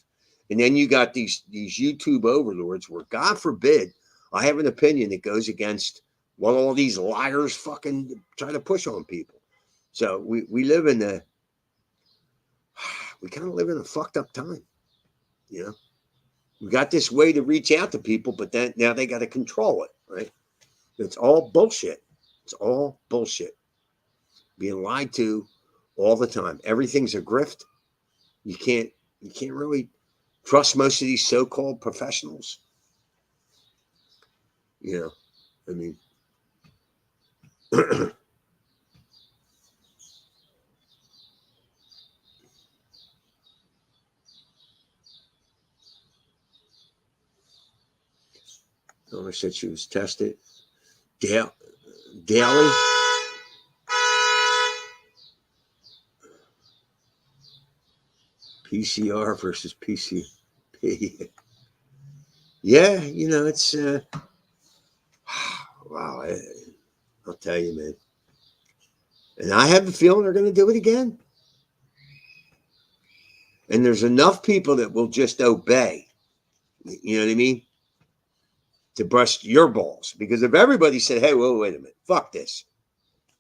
And then you got these YouTube overlords where, God forbid, I have an opinion that goes against what all these liars fucking try to push on people. So we live in we kind of live in a fucked up time. We got this way to reach out to people, but then now they got to control it, right? It's all bullshit. It's all bullshit. Being lied to all the time. Everything's a grift. You can't really trust most of these so-called professionals. I mean, owner said she was tested daily. PCR versus PCP. Yeah, it's wow. I'll tell you, man. And I have the feeling they're going to do it again. And there's enough people that will just obey. You know what I mean? To bust your balls. Because if everybody said, hey, well, wait a minute, fuck this.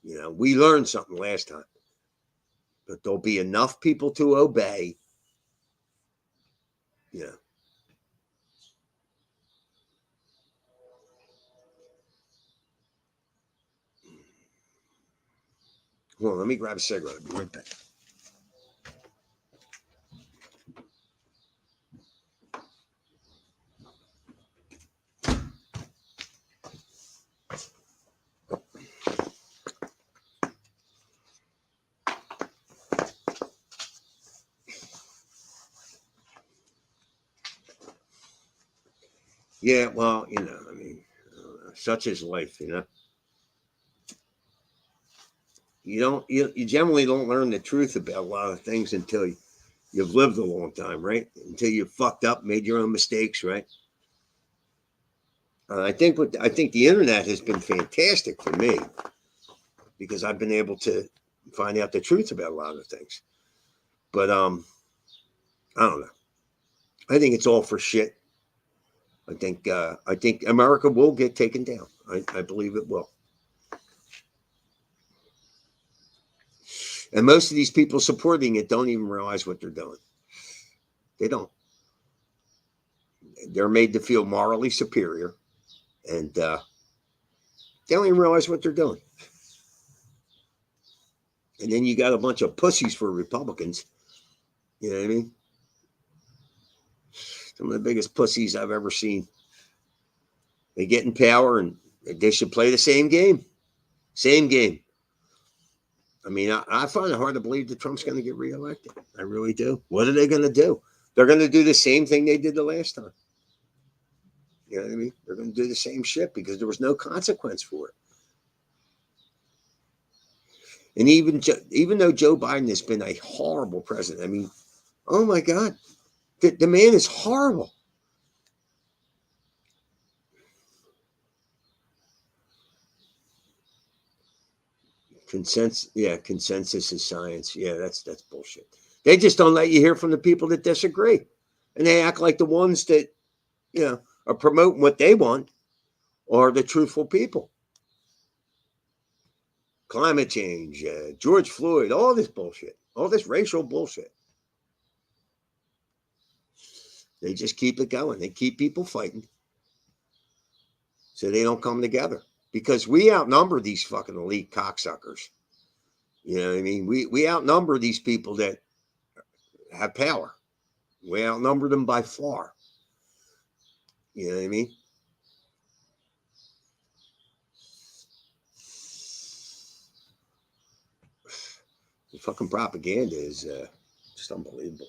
We learned something last time. But there'll be enough people to obey. Hold on, let me grab a cigarette. I'll be right back. Yeah, well, I mean, such is life, You generally don't learn the truth about a lot of things until you've lived a long time, right? Until you've fucked up, made your own mistakes, right? I think the internet has been fantastic for me because I've been able to find out the truth about a lot of things. But I don't know. I think it's all for shit. I think America will get taken down. I believe it will. And most of these people supporting it don't even realize what they're doing. They don't. They're made to feel morally superior, and they don't even realize what they're doing. And then you got a bunch of pussies for Republicans. You know what I mean? Some of the biggest pussies I've ever seen. They get in power and they should play the same game. Same game. I mean, I find it hard to believe that Trump's going to get reelected. I really do. What are they going to do? They're going to do the same thing they did the last time. You know what I mean? They're going to do the same shit because there was no consequence for it. And even though Joe Biden has been a horrible president, I mean, oh my God, the man is horrible. Consensus is science. Yeah, that's bullshit. They just don't let you hear from the people that disagree, and they act like the ones that are promoting what they want are the truthful people. Climate change, George Floyd, all this bullshit, all this racial bullshit. They just keep it going. They keep people fighting, so they don't come together because we outnumber these fucking elite cocksuckers. You know what I mean? We outnumber these people that have power. We outnumber them by far. You know what I mean? The fucking propaganda is just unbelievable.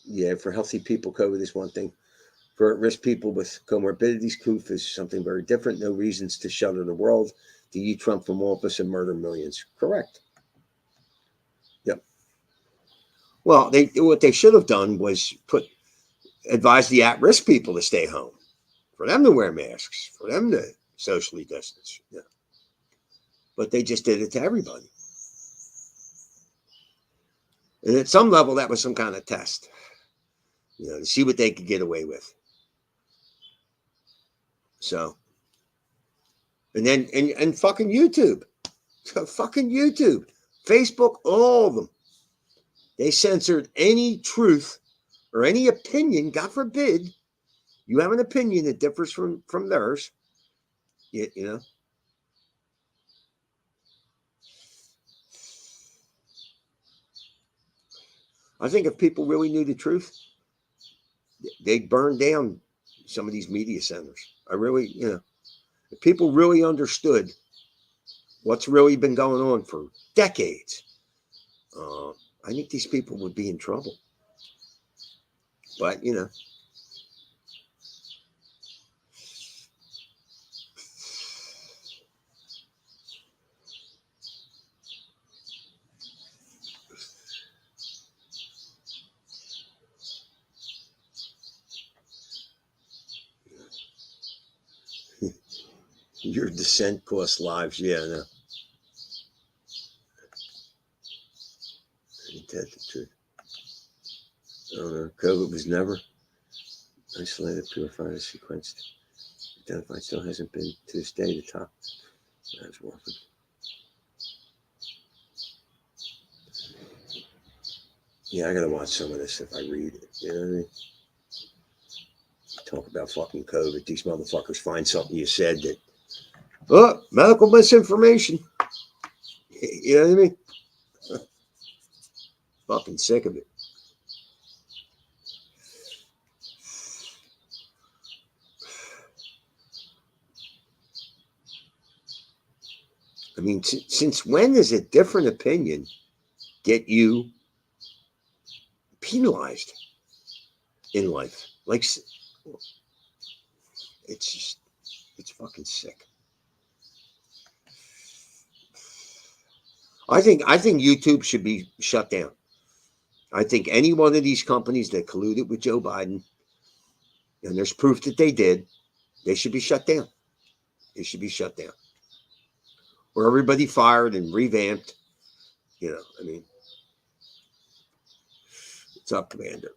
Yeah, for healthy people, COVID is one thing. For at-risk people with comorbidities, COOF is something very different. No reasons to shutter the world, to eat Trump from office and murder millions. Correct. Yep. Well, what they should have done was advise the at-risk people to stay home, for them to wear masks, for them to socially distance. Yeah. But they just did it to everybody. And at some level, that was some kind of test, to see what they could get away with. So, and then, and fucking YouTube, Facebook, all of them. They censored any truth or any opinion. God forbid you have an opinion that differs from theirs. You know. I think if people really knew the truth, they'd burn down some of these media centers. I really, if people really understood what's really been going on for decades, I think these people would be in trouble. But, your dissent costs lives. Yeah, I know. Ain't that the truth? I don't know. COVID was never isolated, purified, or sequenced. Identified still hasn't been to this day the top. That's working. Yeah, I gotta watch some of this if I read it. You know what I mean? Talk about fucking COVID. These motherfuckers find something you said that, medical misinformation. You know what I mean? Fucking sick of it. I mean, since when does a different opinion get you penalized in life? Like, it's fucking sick. I think YouTube should be shut down. I think any one of these companies that colluded with Joe Biden, and there's proof that they did, they should be shut down. They should be shut down. Or everybody fired and revamped. I mean, it's up, Commander.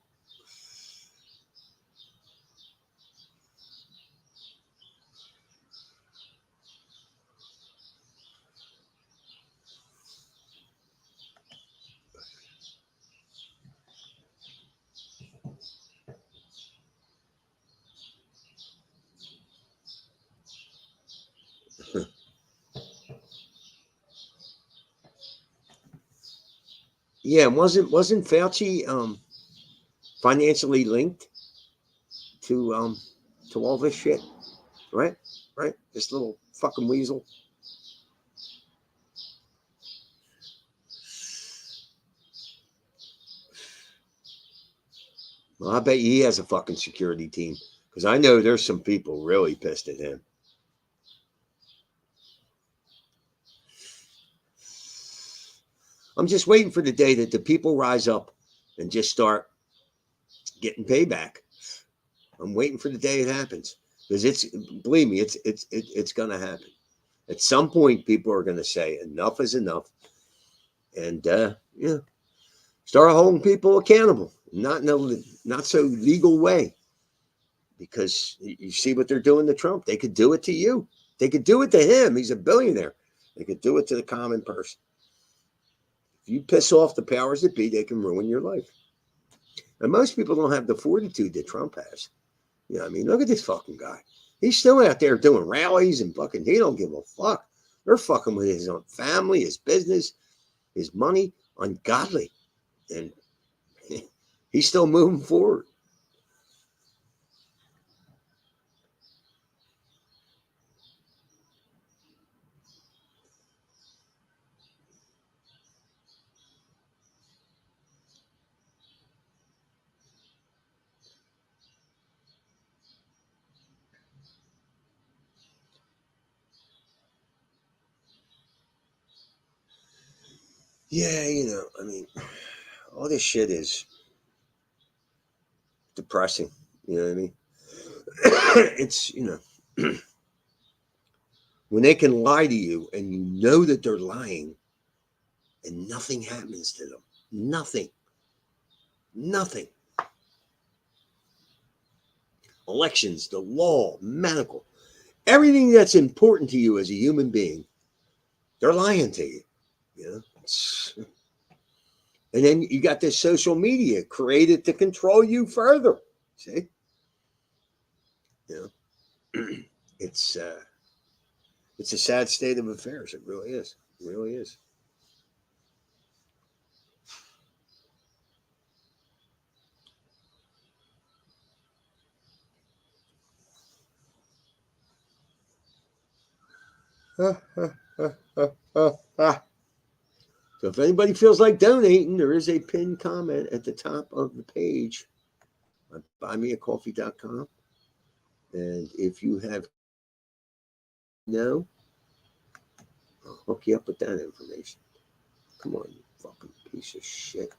Yeah, wasn't Fauci financially linked to all this shit? Right? This little fucking weasel. Well, I bet he has a fucking security team, because I know there's some people really pissed at him. I'm just waiting for the day that the people rise up and just start getting payback. I'm waiting for the day it happens, because believe me, it's going to happen. At some point, people are going to say enough is enough, and yeah, start holding people accountable, not in a not so legal way, because you see what they're doing to Trump. They could do it to you. They could do it to him. He's a billionaire. They could do it to the common person. If you piss off the powers that be, they can ruin your life. And most people don't have the fortitude that Trump has. You know what I mean? Look at this fucking guy. He's still out there doing rallies and fucking, he don't give a fuck. They're fucking with his own family, his business, his money. Ungodly. And he's still moving forward. Yeah, you know, I mean, all this shit is depressing. You know what I mean? It's, you know, when they can lie to you and you know that they're lying and nothing happens to them. Nothing. Nothing. Elections, the law, medical, everything that's important to you as a human being, they're lying to you. You know? And then you got this social media created to control you further. See? You know? It's a sad state of affairs. It really is. It really is. So if anybody feels like donating, there is a pinned comment at the top of the page on buymeacoffee.com. And if you have no, I'll hook you up with that information. Come on, you fucking piece of shit.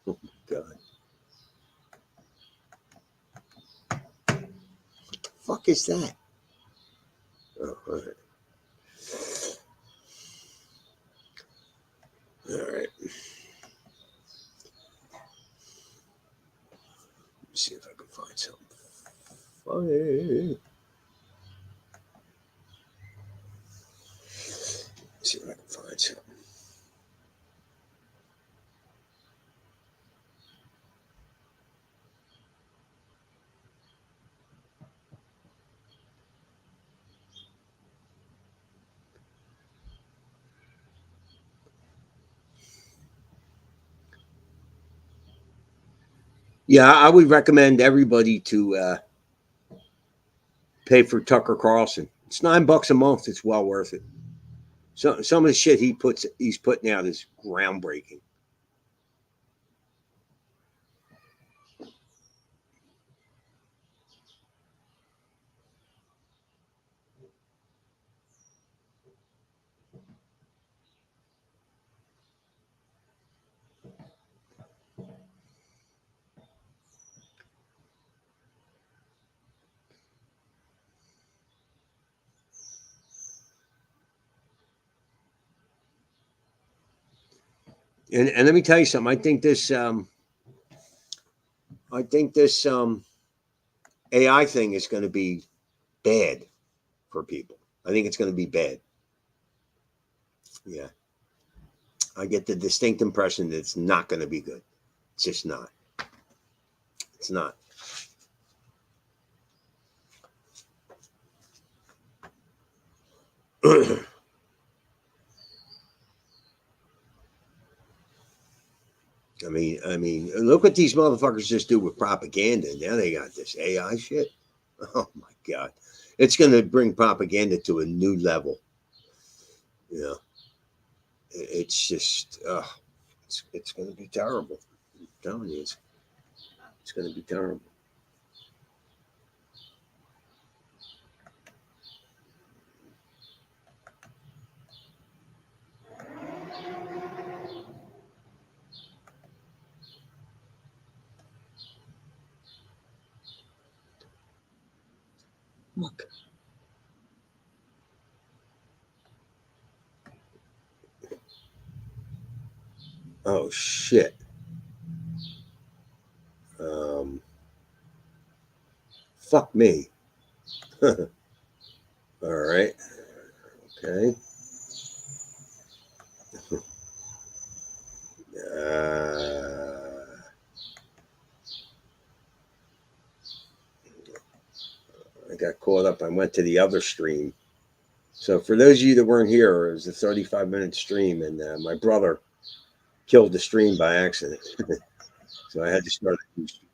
Oh my God. What the fuck is that? Oh, all right. All right. Let's see if I can find something funny. Let's see if I can find something. Yeah, I would recommend everybody to pay for Tucker Carlson. It's $9 a month. It's well worth it. So some of the shit he's putting out is groundbreaking. And let me tell you something. I think this AI thing is going to be bad for people. I think it's going to be bad. Yeah, I get the distinct impression that it's not going to be good. It's just not. It's not. I mean, look what these motherfuckers just do with propaganda. Now they got this AI shit. Oh my God, it's going to bring propaganda to a new level. You know, it's just, it's going to be terrible. I'm telling you, it's going to be terrible. Fuck. Oh shit. Fuck me. All right. Okay. I got caught up. I went to the other stream. So for those of you that weren't here, it was a 35-minute stream, and my brother killed the stream by accident. So I had to start a new stream.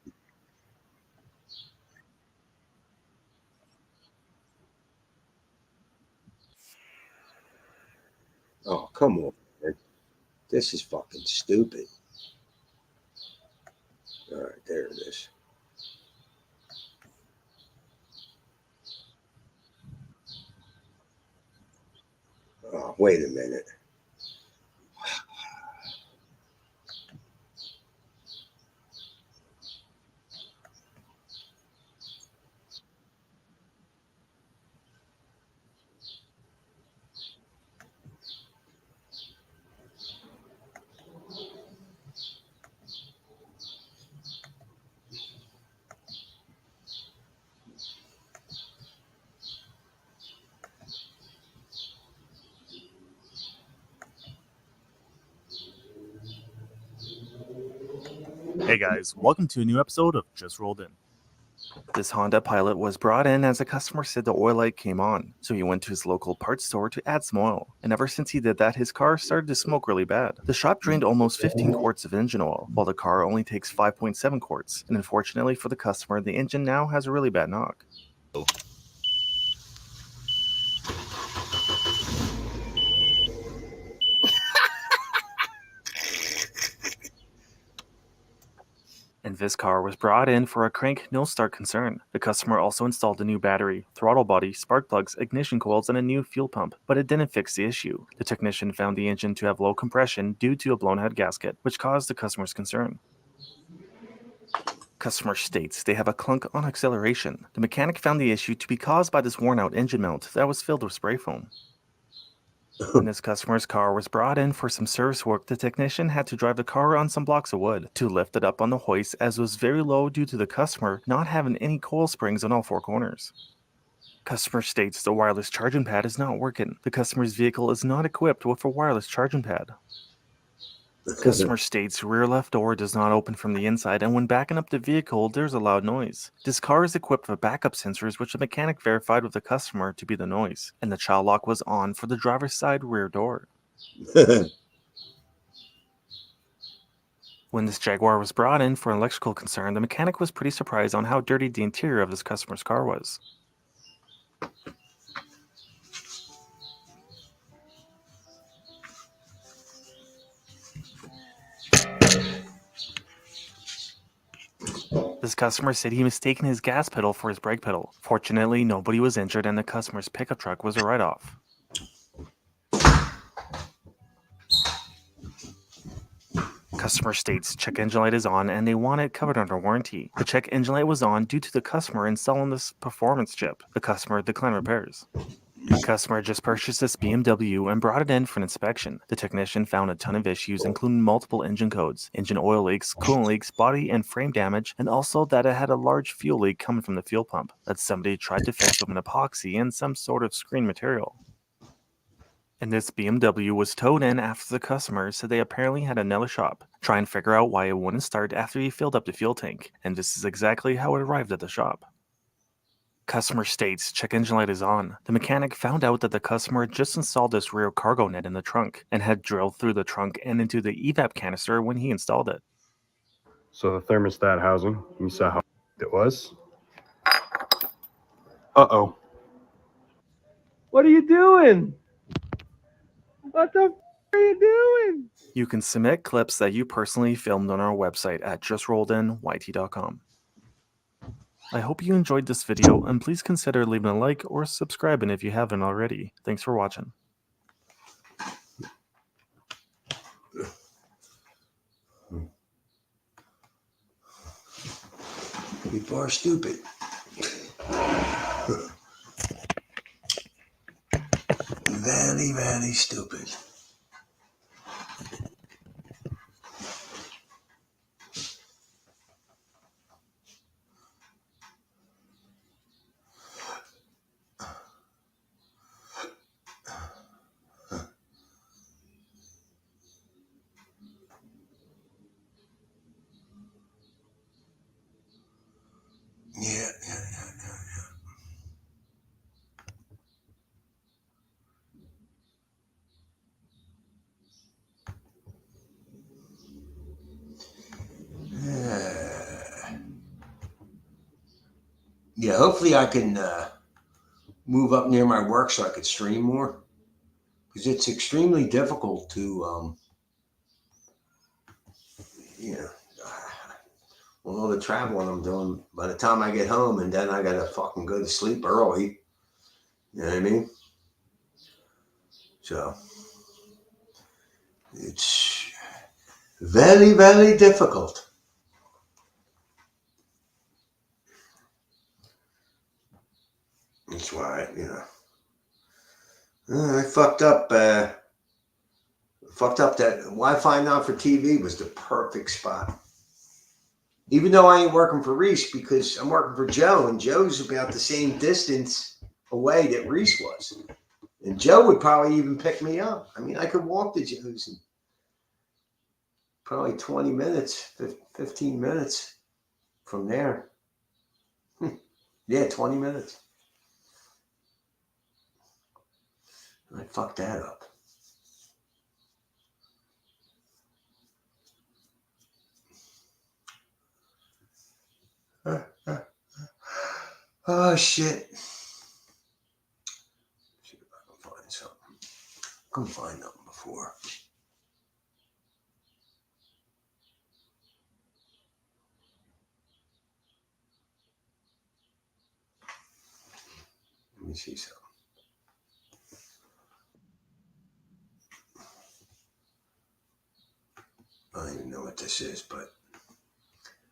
Oh, come on, man. This is fucking stupid. All right, there it is. Oh, wait a minute. Hey guys, welcome to a new episode of Just Rolled In. This Honda Pilot was brought in as a customer said the oil light came on, so he went to his local parts store to add some oil. And ever since he did that, his car started to smoke really bad. The shop drained almost 15 quarts of engine oil, while the car only takes 5.7 quarts. And unfortunately for the customer, the engine now has a really bad knock. And this car was brought in for a crank no start concern. The customer also installed a new battery, throttle body, spark plugs, ignition coils, and a new fuel pump, but it didn't fix the issue. The technician found the engine to have low compression due to a blown head gasket, which caused the customer's concern. Customer states they have a clunk on acceleration. The mechanic found the issue to be caused by this worn out engine mount that was filled with spray foam. When this customer's car was brought in for some service work, the technician had to drive the car on some blocks of wood to lift it up on the hoist, as it was very low due to the customer not having any coil springs on all four corners. Customer states the wireless charging pad is not working. The customer's vehicle is not equipped with a wireless charging pad. Customer states rear left door does not open from the inside, and when backing up the vehicle, there's a loud noise. This car is equipped with backup sensors, which the mechanic verified with the customer to be the noise, and the child lock was on for the driver's side rear door. When this Jaguar was brought in for an electrical concern, the mechanic was pretty surprised on how dirty the interior of this customer's car was. This customer said he mistaken his gas pedal for his brake pedal. Fortunately, nobody was injured and the customer's pickup truck was a write-off. Customer states check engine light is on and they want it covered under warranty. The check engine light was on due to the customer installing this performance chip. The customer declined repairs. The customer just purchased this BMW and brought it in for an inspection. The technician found a ton of issues, including multiple engine codes, engine oil leaks, coolant leaks, body and frame damage, and also that it had a large fuel leak coming from the fuel pump that somebody tried to fix with an epoxy and some sort of screen material. And this BMW was towed in after the customer said they apparently had another shop try and figure out why it wouldn't start after he filled up the fuel tank, and this is exactly how it arrived at the shop. Customer states check engine light is on. The mechanic found out that the customer just installed this rear cargo net in the trunk and had drilled through the trunk and into the evap canister when he installed it. So the thermostat housing, you saw how it was. Uh-oh. What are you doing? What the are you doing? You can submit clips that you personally filmed on our website at justrolledyt.com. I hope you enjoyed this video, and please consider leaving a like or subscribing if you haven't already. Thanks for watching. People are stupid. very, very stupid. Yeah. Yeah, hopefully I can move up near my work so I could stream more, because it's extremely difficult to, you know, with all the traveling I'm doing. By the time I get home, and then I gotta fucking go to sleep early. You know what I mean? So it's very, very difficult. That's why, you know, I fucked up. Fucked up that Wi-Fi now for TV was the perfect spot. Even though I ain't working for Reese, because I'm working for Joe, and Joe's about the same distance away that Reese was. And Joe would probably even pick me up. I mean, I could walk to Joe's in probably 20 minutes, 15 minutes from there. Yeah, 20 minutes. I fucked that up. Oh, shit. See if I can find something. I couldn't find nothing before. Let me see something. I don't even know what this is, but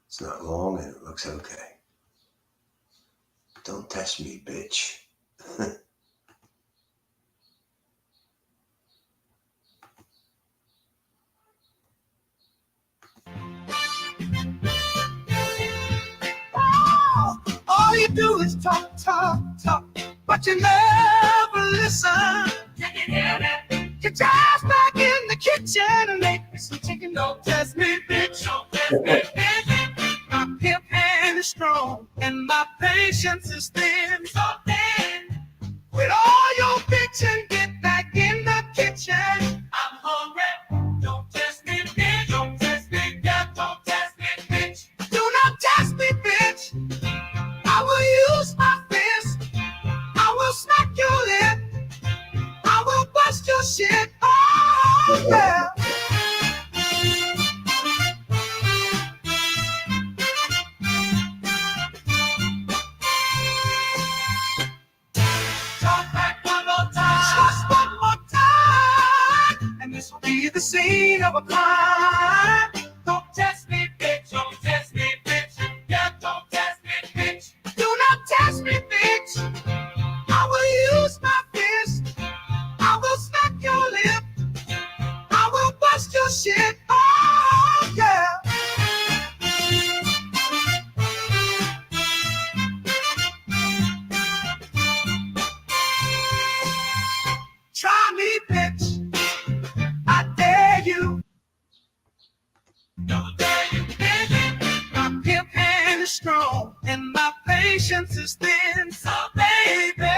it's not long and it looks okay. Don't test me, bitch. All you do is talk, talk, talk, but you never listen. You just back in the kitchen and make me some chicken. Don't test me, bitch. Don't test me, bitch. My pimp hand is strong and my patience is thin. So thin. With all your bitching, get back in the kitchen. I'm hungry. Don't test me, bitch. Don't test me, yeah. Don't test me, bitch. Do not test me, bitch. I will use my fist. I will smack your lip. I will bust your shit. Oh, yeah. Talk back one more time. Just one more time. And this will be the scene of a crime. Don't test me, bitch. Don't test me, bitch. Yeah, don't test me, bitch. Do not test me, bitch. I will use my fist. I will smack your lip. I will bust your shit. Oh, yeah. Try me, bitch. I dare you. Don't dare you, bitch. My pimp hand is strong and my patience is thin. So, baby,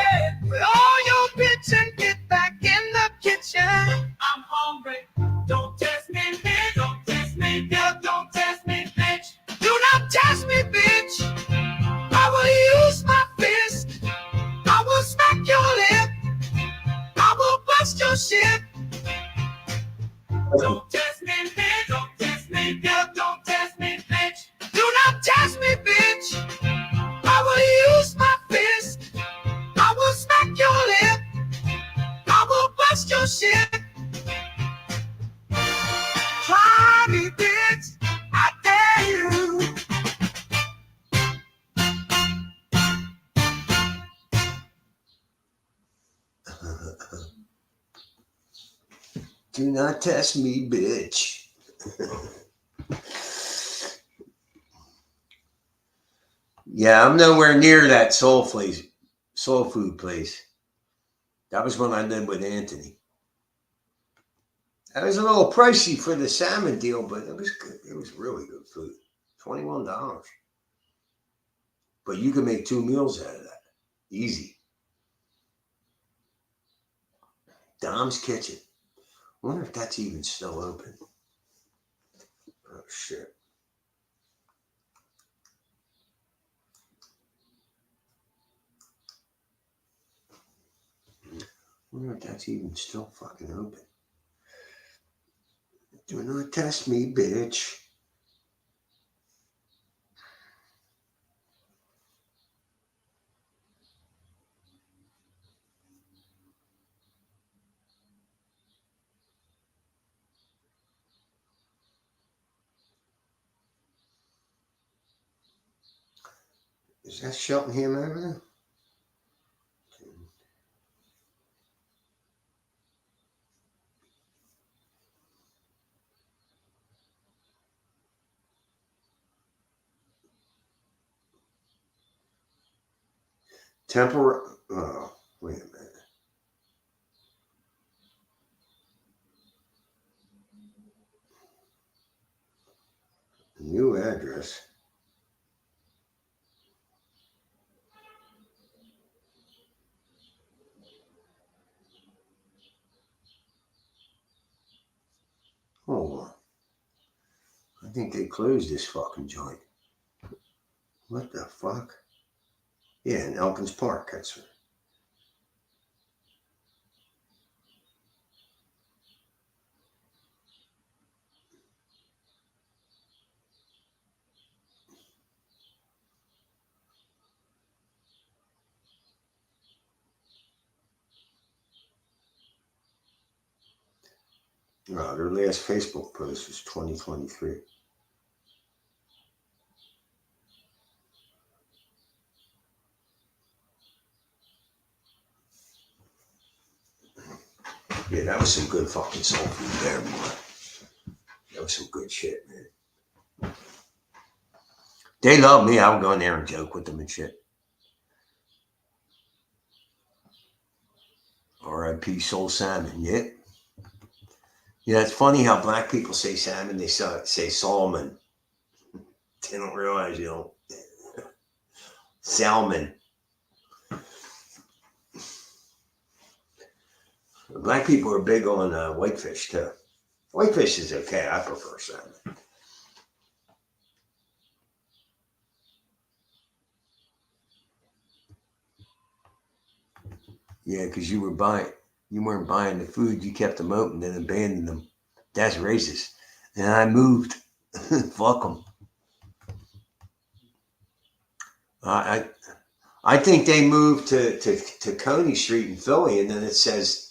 with all your bitching, get back in the kitchen. I'm hungry. Don't test me, bitch. Don't test me, yeah. Don't test me, bitch. Do not test me, bitch. I will use my fist. I will smack your lip. I will bust your shit. Don't test me, bitch. Don't test me, yeah. Don't test me, bitch. Do not test me, bitch. I will use my Do not test me, bitch. Yeah, I'm nowhere near that soul food place. That was when I lived with Anthony. That was a little pricey for the salmon deal, but it was good. It was really good food. $21. But you can make 2 meals out of that. Easy. Dom's Kitchen. I wonder if that's even still open. Oh, shit. I wonder if that's even still fucking open. Do not test me, bitch. Is that Cheltenham Avenue? Oh, wait a minute. New address. Hold on. I think they closed this fucking joint. What the fuck? Yeah, in Elkins Park. That's right. Their last Facebook post was 2023. Yeah, that was some good fucking soul food there, boy. That was some good shit, man. They love me. I would go in there and joke with them and shit. R.I.P. Soul Salmon. Yeah. Yeah, it's funny how black people say salmon. They say salmon. They don't realize, salmon. Black people are big on whitefish, too. Whitefish is okay. I prefer salmon. Yeah, because you weren't buying the food. You kept them open and abandoned them. That's racist. And I moved. Fuck them. I think they moved to Coney Street in Philly, and then it says.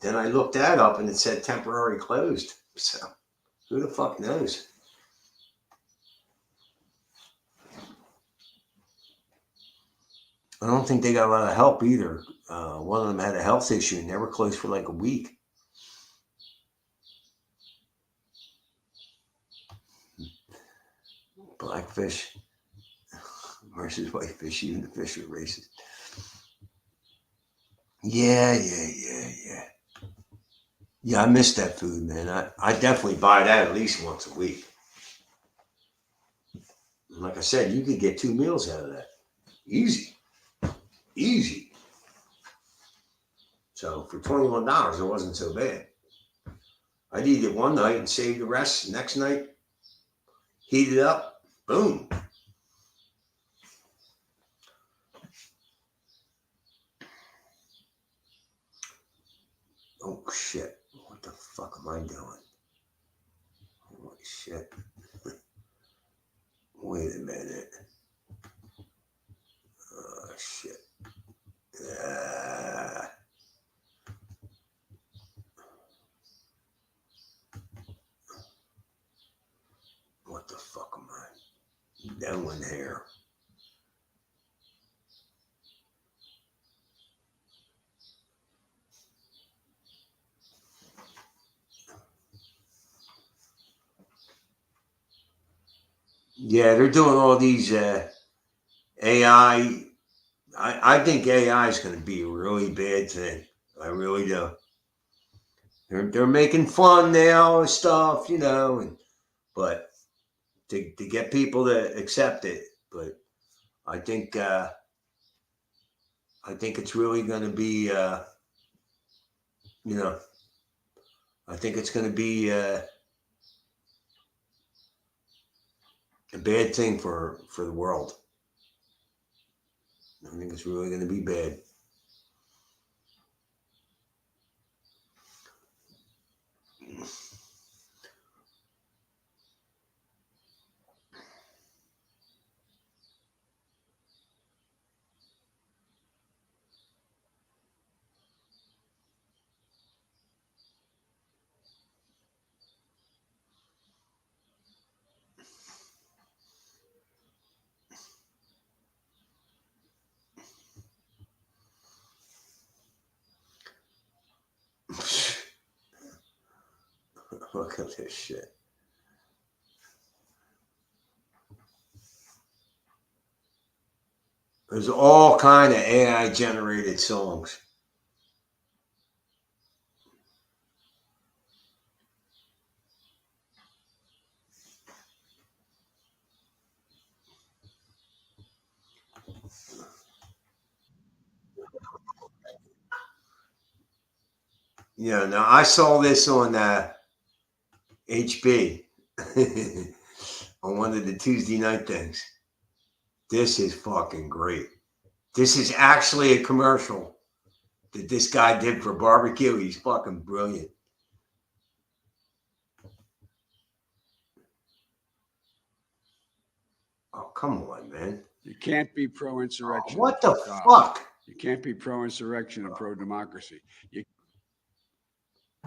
Then I looked that up, and it said temporary closed. So who the fuck knows? I don't think they got a lot of help either. One of them had a health issue, and they were closed for like a week. Blackfish versus whitefish, even the fish are racist. Yeah. Yeah, I miss that food, man. I definitely buy that at least once a week. And like I said, you could get 2 meals out of that. Easy. So for $21, it wasn't so bad. I'd eat it one night and save the rest. Next night, heat it up. Boom. Oh, shit. What the fuck am I doing? Holy shit. Wait a minute. Oh, shit. What the fuck am I doing here? Yeah, they're doing all these AI. I think AI is going to be a really bad thing. I really do. They're making fun now and stuff, but to get people to accept it. But I think it's really going to be I think it's going to be a bad thing for the world. I think it's really going to be bad. Look at this shit. There's all kind of AI generated songs. Yeah, now I saw this on HB on one of the Tuesday night things. This is fucking great. This is actually a commercial that this guy did for barbecue. He's fucking brilliant. Oh, come on, man. You can't be pro-insurrection. What the fuck? You can't be pro-insurrection and pro-democracy.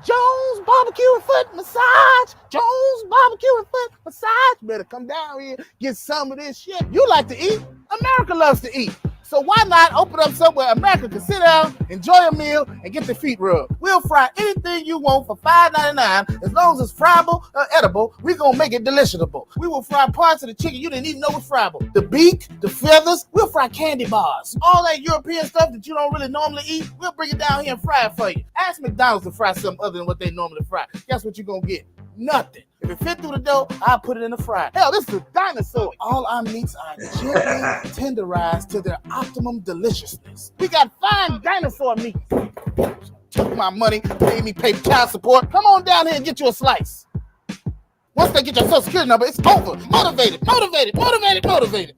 Jones Barbecue and Foot Massage. Jones Barbecue and Foot Massage. Better come down here, get some of this shit. You like to eat? America loves to eat. So why not open up somewhere America can sit down, enjoy a meal, and get their feet rubbed? We'll fry anything you want for $5.99. As long as it's friable or edible, we're going to make it deliciable. We will fry parts of the chicken you didn't even know was friable. The beak, the feathers, we'll fry candy bars. All that European stuff that you don't really normally eat, we'll bring it down here and fry it for you. Ask McDonald's to fry something other than what they normally fry. Guess what you're going to get? Nothing. If it fit through the dough, I'll put it in the fryer. Hell, this is a dinosaur. All our meats are gently tenderized to their optimum deliciousness. We got fine dinosaur meat. Took my money, made me pay child support. Come on down here and get you a slice. Once they get your social security number, it's over. Motivated.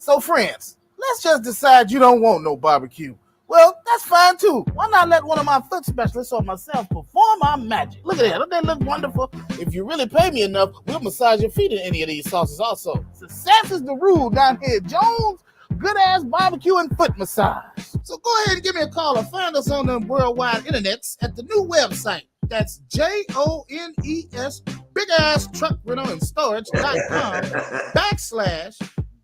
So friends, let's just decide you don't want no barbecue. Well, that's fine too. Why not let one of my foot specialists or myself perform our magic? Look at that. Don't they look wonderful? If you really pay me enough, we'll massage your feet in any of these sauces also. Success is the rule down here at Jones Good Ass Barbecue and Foot Massage. So go ahead and give me a call or find us on the worldwide internets at the new website. That's JONES Big Ass Truck Rental and Storage.com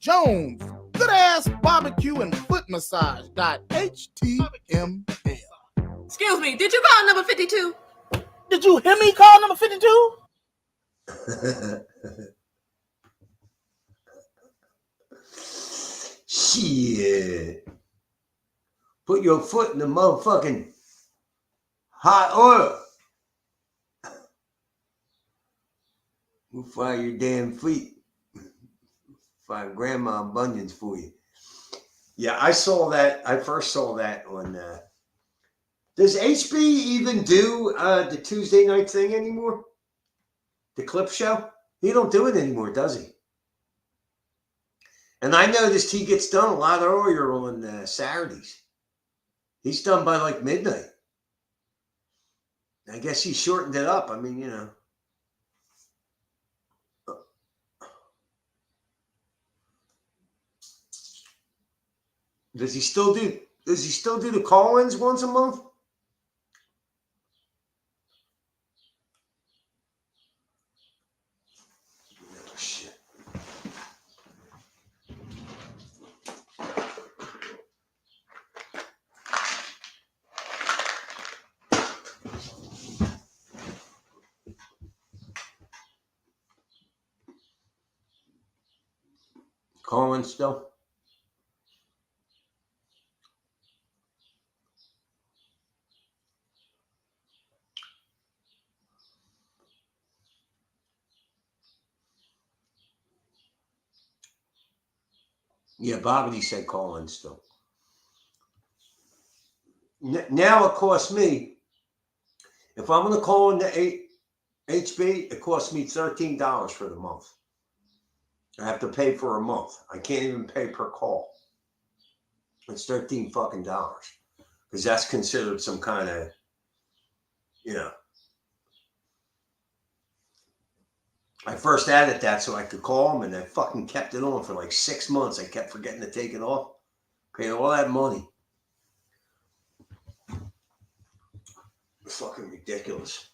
/Jones Good Ass Barbecue and Foot Massage.html. Excuse me, did you call number 52? Did you hear me call number 52? Shit. Put your foot in the motherfucking hot oil. We'll fry your damn feet. Fry grandma bunions for you. Yeah, I saw that. I first saw that on. Does HB even do the Tuesday night thing anymore? The clip show? He don't do it anymore, does he? And I noticed he gets done a lot earlier on Saturdays. He's done by like midnight. I guess he shortened it up. I mean, Does he still do the call-ins once a month? Oh, shit. calling still? Yeah, Bobbity said calling still. Now it costs me, if I'm going to call in the HB, it costs me $13 for the month. I have to pay for a month. I can't even pay per call. It's $13 fucking dollars because that's considered some kind of, you know. I first added that so I could call them, and I fucking kept it on for like 6 months. I kept forgetting to take it off. Paying all that money. It's fucking ridiculous.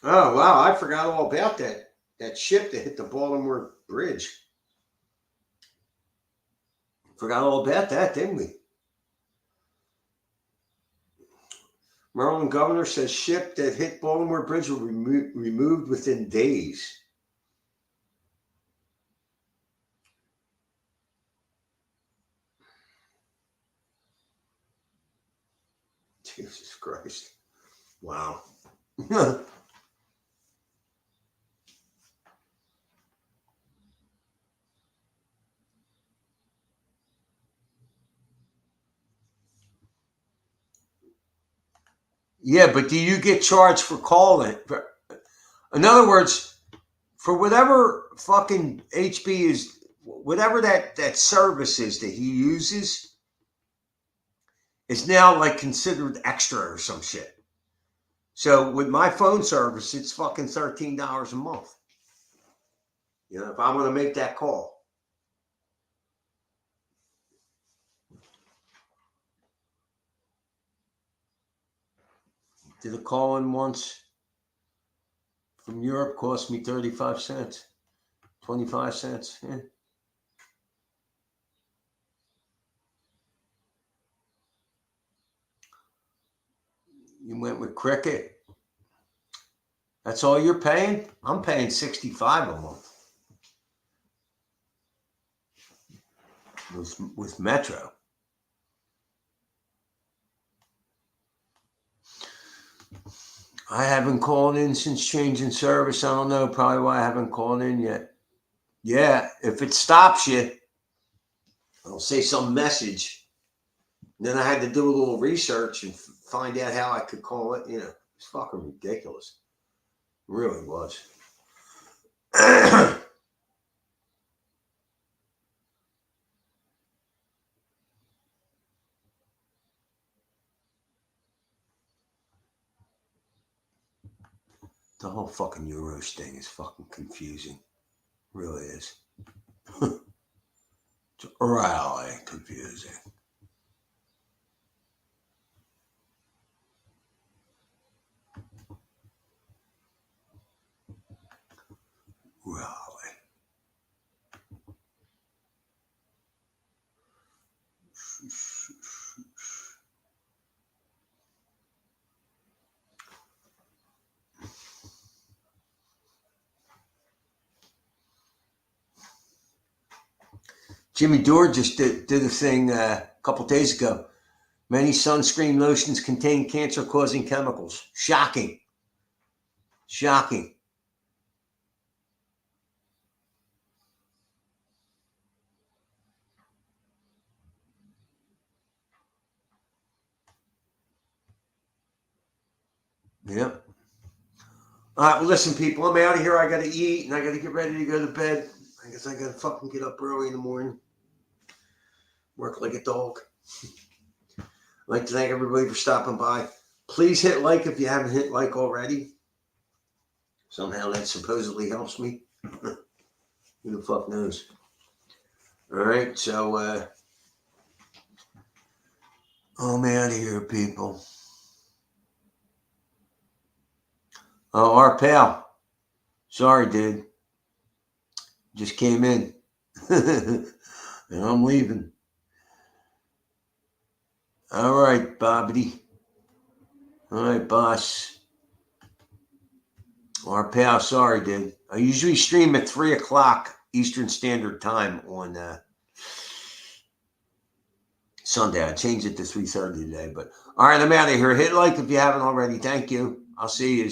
Oh, wow. I forgot all about that ship that hit the Baltimore Bridge. Forgot all about that, didn't we? Maryland governor says ship that hit Baltimore Bridge will be removed within days. Jesus Christ. Wow. Yeah, but do you get charged for calling? In other words, for whatever fucking HB is, whatever that service is that he uses, is now like considered extra or some shit. So with my phone service, it's fucking $13 a month. You know, if I'm going to make that call. Did a call in once from Europe, cost me 35 cents, 25 cents. Yeah. You went with Cricket. That's all you're paying? I'm paying $65 a month with Metro. I haven't called in since changing service. I don't know, probably why I haven't called in yet. Yeah, if it stops you, I'll say some message. Then I had to do a little research and find out how I could call it. You know, it's fucking ridiculous. It really was. The whole fucking Euros thing is fucking confusing. It really is. It's really confusing. Really. Jimmy Dore just did a thing a couple days ago. Many sunscreen lotions contain cancer-causing chemicals. Shocking. Shocking. Yep. All right, well, listen, people, I'm out of here. I got to eat, and I got to get ready to go to bed. I guess I got to fucking get up early in the morning. Work like a dog. I'd like to thank everybody for stopping by. Please hit like if you haven't hit like already. Somehow that supposedly helps me. Who the fuck knows? All right, so I'm out of here, people. Oh, our pal. Sorry, dude. Just came in. And I'm leaving. All right, Bobbity. All right, boss. Our pal, sorry, dude. I usually stream at 3 o'clock Eastern Standard Time on Sunday. I changed it to 3:30 today. But all right, I'm out of here. Hit like if you haven't already. Thank you. I'll see you.